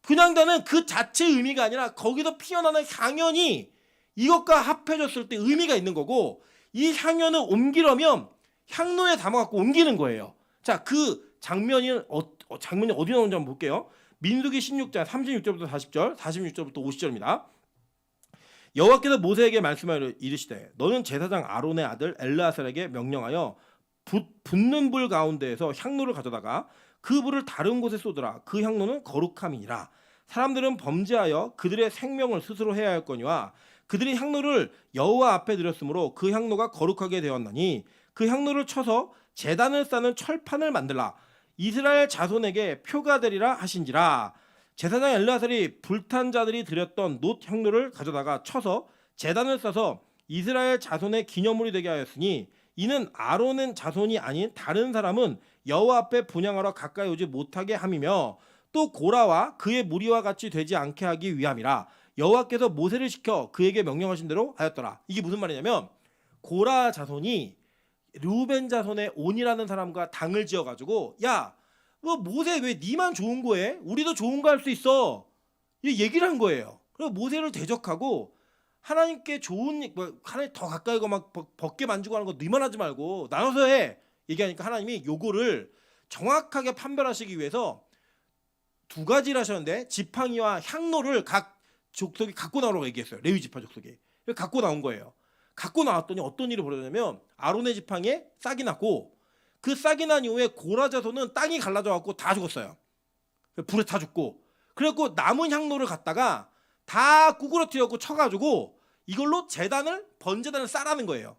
Speaker 1: 분향단은 그 자체의 의미가 아니라 거기서 피어나는 향연이 이것과 합해졌을 때 의미가 있는 거고, 이 향연을 옮기려면 향로에 담아갖고 옮기는 거예요. 자, 그 장면이 어디 나오는지 한번 볼게요. 민수기 16장 36절부터 40절, 46절부터 50절입니다. 여호와께서 모세에게 말씀하여 이르시되 너는 제사장 아론의 아들 엘르아살에게 명령하여 붙는 불 가운데에서 향로를 가져다가 그 불을 다른 곳에 쏟으라. 그 향로는 거룩함이니라. 사람들은 범죄하여 그들의 생명을 스스로 해야 할 거니와 그들이 향로를 여호와 앞에 드렸으므로 그 향로가 거룩하게 되었나니 그 향로를 쳐서 제단을 싸는 철판을 만들라. 이스라엘 자손에게 표가 되리라 하신지라. 제사장 엘르아살이 불탄 자들이 드렸던 놋 향로를 가져다가 쳐서 제단을 싸서 이스라엘 자손의 기념물이 되게 하였으니 이는 아론의 자손이 아닌 다른 사람은 여호와 앞에 분향하러 가까이 오지 못하게 함이며 또 고라와 그의 무리와 같이 되지 않게 하기 위함이라. 여호와께서 모세를 시켜 그에게 명령하신 대로 하였더라. 이게 무슨 말이냐면 고라 자손이 르우벤 자손의 온이라는 사람과 당을 지어가지고 야, 너 모세 왜 니만 좋은 거 해? 우리도 좋은 거 할 수 있어. 이 얘기를 한 거예요. 그리고 모세를 대적하고 하나님께 좋은 하나님 더 가까이 가 막 벗게 만지고 하는 거 니만 하지 말고 나눠서 해. 얘기하니까 하나님이 요거를 정확하게 판별하시기 위해서 두 가지를 하셨는데 지팡이와 향로를 각 족속이 갖고 나오라고 얘기했어요. 레위 지파 족속이 갖고 나온 거예요. 갖고 나왔더니 어떤 일이 벌어졌냐면 아론의 지팡이에 싹이 났고 그 싹이 난 이후에 고라 자손은 땅이 갈라져 갖고 다 죽었어요. 불에 타 죽고. 그래갖고 남은 향로를 갖다가 다 구부러뜨려갖고 쳐가지고 이걸로 번제단을 싸라는 거예요.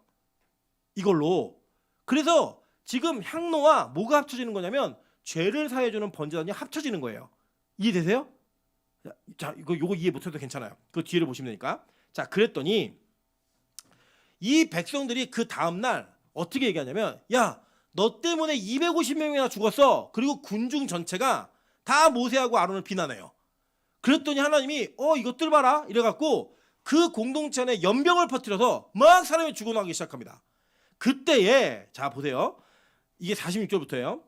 Speaker 1: 이걸로. 그래서 지금 향로와 뭐가 합쳐지는 거냐면 죄를 사해주는 번제단이 합쳐지는 거예요. 이해되세요? 자, 요거 이해 못해도 괜찮아요. 그 뒤를 보시면 되니까. 자, 그랬더니 이 백성들이 그 다음날 어떻게 얘기하냐면, 야, 너 때문에 250명이나 죽었어. 그리고 군중 전체가 다 모세하고 아론을 비난해요. 그랬더니 하나님이 이것들 봐라 이래갖고 그 공동체 안에 연병을 퍼뜨려서 막 사람이 죽어나가기 시작합니다. 그때에 자 보세요. 이게 46절부터예요.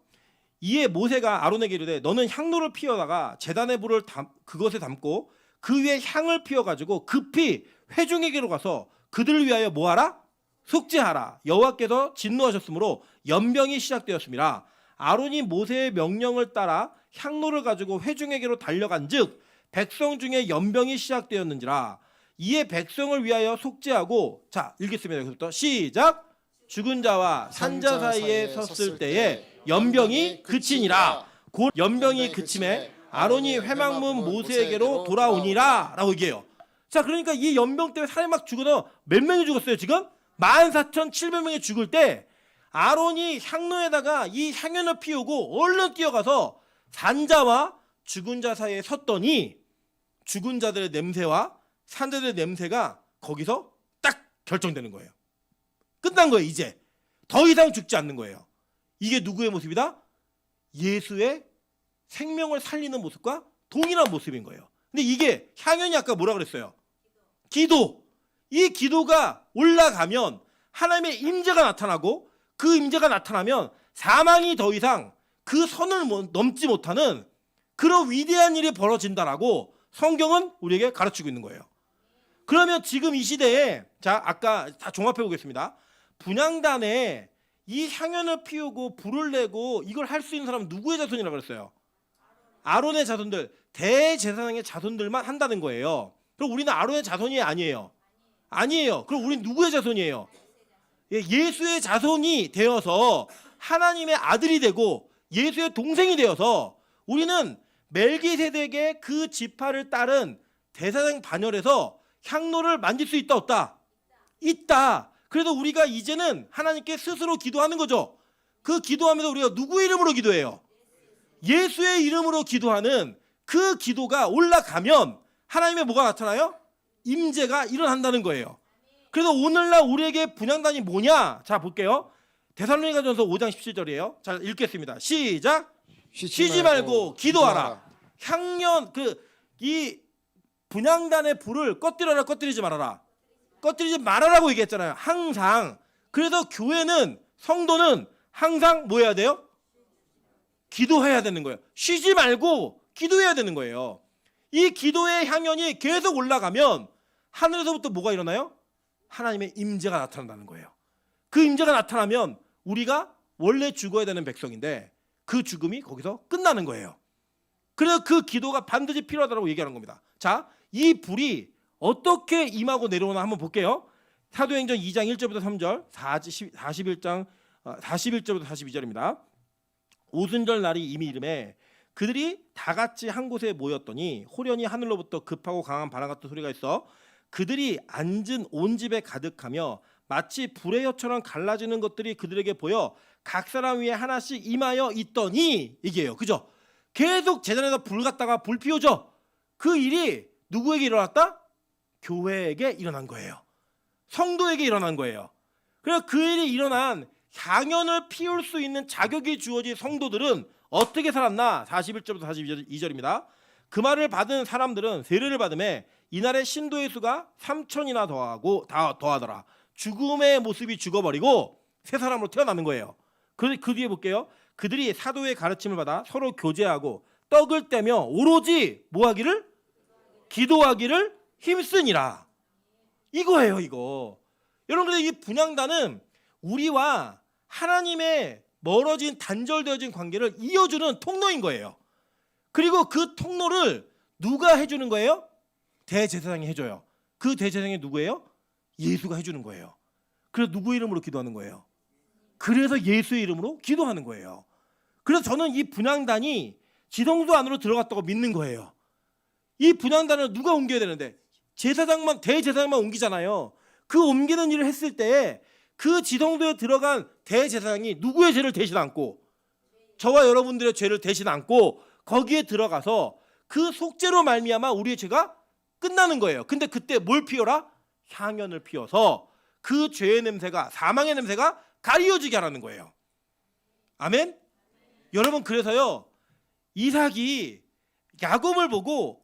Speaker 1: 이에 모세가 아론에게 이르되 너는 향로를 피워다가 제단의 불을 그것에 담고 그 위에 향을 피워가지고 급히 회중에게로 가서 그들을 위하여 뭐하라? 속죄하라. 여호와께서 진노하셨으므로 연병이 시작되었습니다. 아론이 모세의 명령을 따라 향로를 가지고 회중에게로 달려간즉 백성 중에 연병이 시작되었는지라. 이에 백성을 위하여 속죄하고 자 읽겠습니다. 여기서부터 시작. 죽은 자와 산자 사이에 섰을 때에 연병이 그치니라. 곧 연병이 그침에 아론이 회막문 모세에게로 돌아오니라 라고 얘기해요. 자, 그러니까 이 연병 때문에 사람이 막 죽어서 몇 명이 죽었어요. 지금 14,700명이 죽을 때 아론이 향로에다가 이 향연을 피우고 얼른 뛰어가서 산자와 죽은 자 사이에 섰더니 죽은 자들의 냄새와 산자들의 냄새가 거기서 딱 결정되는 거예요. 끝난 거예요. 이제 더 이상 죽지 않는 거예요. 이게 누구의 모습이다? 예수의 생명을 살리는 모습과 동일한 모습인 거예요. 근데 이게 향연이 아까 뭐라 그랬어요? 기도. 이 기도가 올라가면 하나님의 임재가 나타나고 그 임재가 나타나면 사망이 더 이상 그 선을 넘지 못하는 그런 위대한 일이 벌어진다라고 성경은 우리에게 가르치고 있는 거예요. 그러면 지금 이 시대에 자 아까 다 종합해 보겠습니다. 분향단에 이 향연을 피우고 불을 내고 이걸 할 수 있는 사람은 누구의 자손이라고 그랬어요? 아론의 자손들, 대제사장의 자손들만 한다는 거예요. 그럼 우리는 아론의 자손이 아니에요. 아니에요. 그럼 우리는 누구의 자손이에요? 예수의 자손이 되어서 하나님의 아들이 되고 예수의 동생이 되어서 우리는 멜기세덱의 그 지파를 따른 대제사장 반열에서 향로를 만질 수 있다 없다? 있다. 그래도 우리가 이제는 하나님께 스스로 기도하는 거죠. 그 기도하면서 우리가 누구의 이름으로 기도해요? 예수의 이름으로 기도하는 그 기도가 올라가면 하나님의 뭐가 나타나요? 임재가 일어난다는 거예요. 그래서 오늘날 우리에게 분향단이 뭐냐? 자 볼게요. 데살로니가전서 5장 17절이에요. 자 읽겠습니다. 시작. 쉬지 말고 기도하라. 향연 이 분향단의 불을 꺼뜨려라 꺼뜨리지 말아라. 꺼뜨리지 말아라고 얘기했잖아요. 항상. 그래서 교회는 성도는 항상 뭐 해야 돼요? 기도해야 되는 거예요. 쉬지 말고 기도해야 되는 거예요. 이 기도의 향연이 계속 올라가면 하늘에서부터 뭐가 일어나요? 하나님의 임재가 나타난다는 거예요. 그 임재가 나타나면 우리가 원래 죽어야 되는 백성인데 그 죽음이 거기서 끝나는 거예요. 그래서 그 기도가 반드시 필요하다고 얘기하는 겁니다. 자, 이 불이 어떻게 임하고 내려오나 한번 볼게요. 사도행전 2장 1절부터 3절, 41장 41절부터 42절입니다. 오순절 날이 이미 이름에 그들이 다 같이 한 곳에 모였더니 호련히 하늘로부터 급하고 강한 바람 같은 소리가 있어 그들이 앉은 온 집에 가득하며 마치 불의 혀처럼 갈라지는 것들이 그들에게 보여 각 사람 위에 하나씩 임하여 있더니 이게요. 그죠? 계속 제단에서 불 갖다가 불 피우죠. 그 일이 누구에게 일어났다? 교회에게 일어난 거예요. 성도에게 일어난 거예요. 그래서 그 일이 일어난 향연을 피울 수 있는 자격이 주어진 성도들은 어떻게 살았나? 41절부터 42절입니다. 그 말을 받은 사람들은 세례를 받음에 이날의 신도의 수가 3,000이나 더하더라. 죽음의 모습이 죽어버리고 새 사람으로 태어나는 거예요. 그 뒤에 볼게요. 그들이 사도의 가르침을 받아 서로 교제하고 떡을 떼며 오로지 뭐하기를? 기도하기를 힘쓰니라. 이거예요, 이거. 여러분들 이 분향단은 우리와 하나님의 멀어진 단절되어진 관계를 이어주는 통로인 거예요. 그리고 그 통로를 누가 해주는 거예요? 대제사장이 해줘요. 그 대제사장이 누구예요? 예수가 해주는 거예요. 그래서 누구 이름으로 기도하는 거예요? 그래서 예수의 이름으로 기도하는 거예요. 그래서 저는 이 분향단이 지성소 안으로 들어갔다고 믿는 거예요. 이 분향단을 누가 옮겨야 되는데 제사장만, 대제사장만 옮기잖아요. 그 옮기는 일을 했을 때 그 지성소에 들어간 대제사장이 누구의 죄를 대신 안고, 저와 여러분들의 죄를 대신 안고 거기에 들어가서 그 속죄로 말미암아 우리의 죄가 끝나는 거예요. 근데 그때 뭘 피워라? 향연을 피워서 그 죄의 냄새가, 사망의 냄새가 가리워지게 하라는 거예요. 아멘? 여러분, 그래서요, 이삭이 야곱을 보고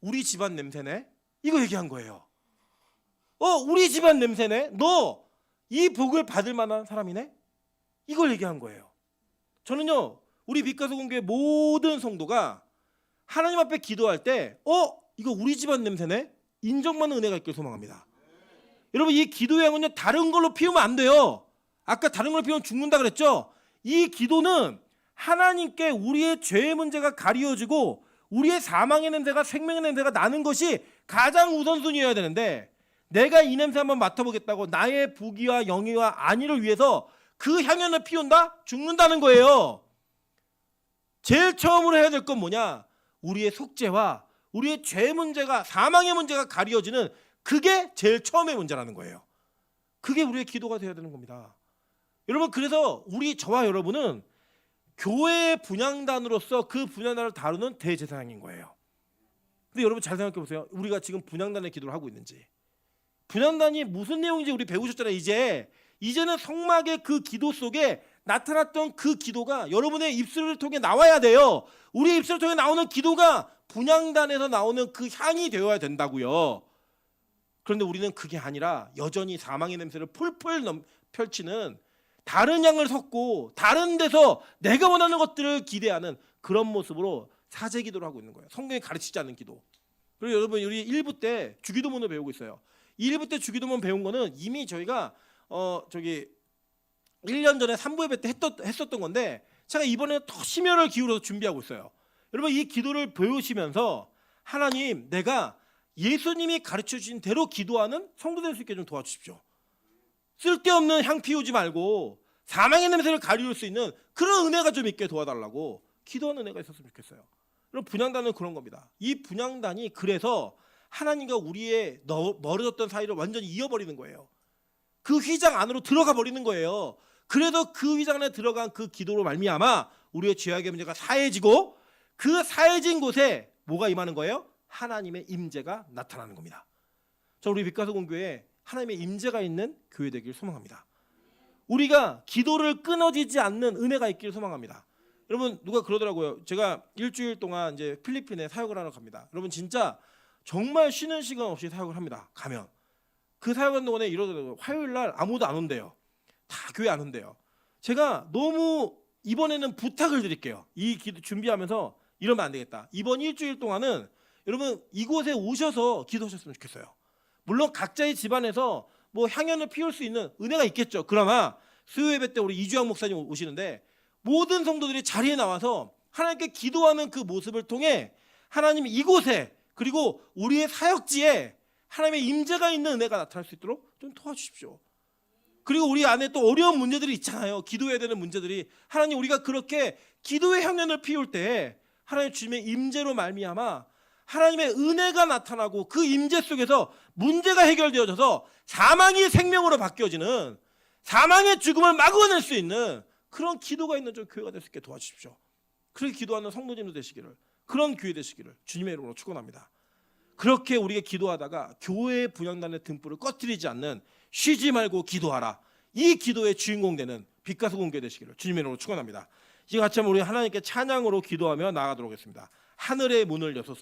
Speaker 1: 우리 집안 냄새네? 이거 얘기한 거예요. 우리 집안 냄새네? 너 이 복을 받을 만한 사람이네? 이걸 얘기한 거예요. 저는요, 우리 빛가서 공교회 모든 성도가 하나님 앞에 기도할 때 이거 우리 집안 냄새네? 인정받는 은혜가 있길 소망합니다. 여러분, 이 기도의 향은요, 다른 걸로 피우면 안 돼요. 아까 다른 걸로 피우면 죽는다 그랬죠? 이 기도는 하나님께 우리의 죄의 문제가 가리워지고 우리의 사망의 냄새가, 생명의 냄새가 나는 것이 가장 우선순위여야 되는데, 내가 이 냄새 한번 맡아보겠다고 나의 부귀와 영예와 안위를 위해서 그 향연을 피운다? 죽는다는 거예요. 제일 처음으로 해야 될 건 뭐냐? 우리의 속죄와 우리의 죄 문제가, 사망의 문제가 가리워지는, 그게 제일 처음의 문제라는 거예요. 그게 우리의 기도가 되어야 되는 겁니다. 여러분, 그래서 저와 여러분은 교회의 분향단으로서 그 분향단을 다루는 대제사장인 거예요. 근데 여러분 잘 생각해 보세요. 우리가 지금 분향단의 기도를 하고 있는지, 분향단이 무슨 내용인지 우리 배우셨잖아요. 이제는 성막의 그 기도 속에 나타났던 그 기도가 여러분의 입술을 통해 나와야 돼요. 우리 입술을 통해 나오는 기도가 분향단에서 나오는 그 향이 되어야 된다고요. 그런데 우리는 그게 아니라 여전히 사망의 냄새를 풀풀 펼치는, 다른 양을 섞고 다른 데서 내가 원하는 것들을 기대하는 그런 모습으로 사제 기도를 하고 있는 거예요. 성경이 가르치지 않는 기도. 그리고 여러분, 우리 1부 때 주기도문을 배우고 있어요. 1부 때 주기도문 배운 거는 이미 저희가 1년 전에 3부 예배 때 했었던 건데, 제가 이번에 더 심혈을 기울여서 준비하고 있어요. 여러분, 이 기도를 배우시면서 하나님, 내가 예수님이 가르쳐 주신 대로 기도하는 성도 될 수 있게 좀 도와주십시오. 쓸데없는 향 피우지 말고 사망의 냄새를 가리울 수 있는 그런 은혜가 좀 있게 도와달라고 기도하는 은혜가 있었으면 좋겠어요. 여러분, 분향단은 그런 겁니다. 이 분향단이 그래서 하나님과 우리의 멀어졌던 사이를 완전히 이어버리는 거예요. 그 휘장 안으로 들어가 버리는 거예요. 그래서 그 휘장 안에 들어간 그 기도로 말미암아 우리의 죄악의 문제가 사해지고, 그 사해진 곳에 뭐가 임하는 거예요? 하나님의 임재가 나타나는 겁니다. 저 우리 빛가서 공교회에 하나님의 임재가 있는 교회 되길 소망합니다. 우리가 기도를 끊어지지 않는 은혜가 있기를 소망합니다. 여러분, 누가 그러더라고요. 제가 일주일 동안 이제 필리핀에 사역을 하러 갑니다. 여러분, 진짜 정말 쉬는 시간 없이 사역을 합니다. 가면 그 사역하는 동안에 이러더라고요. 화요일 날 아무도 안 온대요. 다 교회 안 온대요. 제가 너무 이번에는 부탁을 드릴게요. 이 기도 준비하면서 이러면 안 되겠다. 이번 일주일 동안은 여러분 이곳에 오셔서 기도하셨으면 좋겠어요. 물론 각자의 집안에서 뭐 향연을 피울 수 있는 은혜가 있겠죠. 그러나 수요 예배 때 우리 이주영 목사님 오시는데, 모든 성도들이 자리에 나와서 하나님께 기도하는 그 모습을 통해 하나님 이곳에, 그리고 우리의 사역지에 하나님의 임재가 있는 은혜가 나타날 수 있도록 좀 도와주십시오. 그리고 우리 안에 또 어려운 문제들이 있잖아요. 기도해야 되는 문제들이. 하나님, 우리가 그렇게 기도의 향연을 피울 때 하나님 주님의 임재로 말미암아 하나님의 은혜가 나타나고 그 임재 속에서 문제가 해결되어져서 사망이 생명으로 바뀌어지는, 사망의 죽음을 막아낼 수 있는 그런 기도가 있는 좀 교회가 될 수 있게 도와주십시오. 그렇게 기도하는 성도님도 되시기를, 그런 교회 되시기를 주님의 이름으로 축원합니다. 그렇게 우리가 기도하다가 교회의 분향단의 등불을 꺼뜨리지 않는, 쉬지 말고 기도하라, 이 기도의 주인공 되는 빛가서 공교회 되시기를 주님의 이름으로 축원합니다. 이같이 하면 우리 하나님께 찬양으로 기도하며 나아가도록 하겠습니다. 하늘의 문을 여소서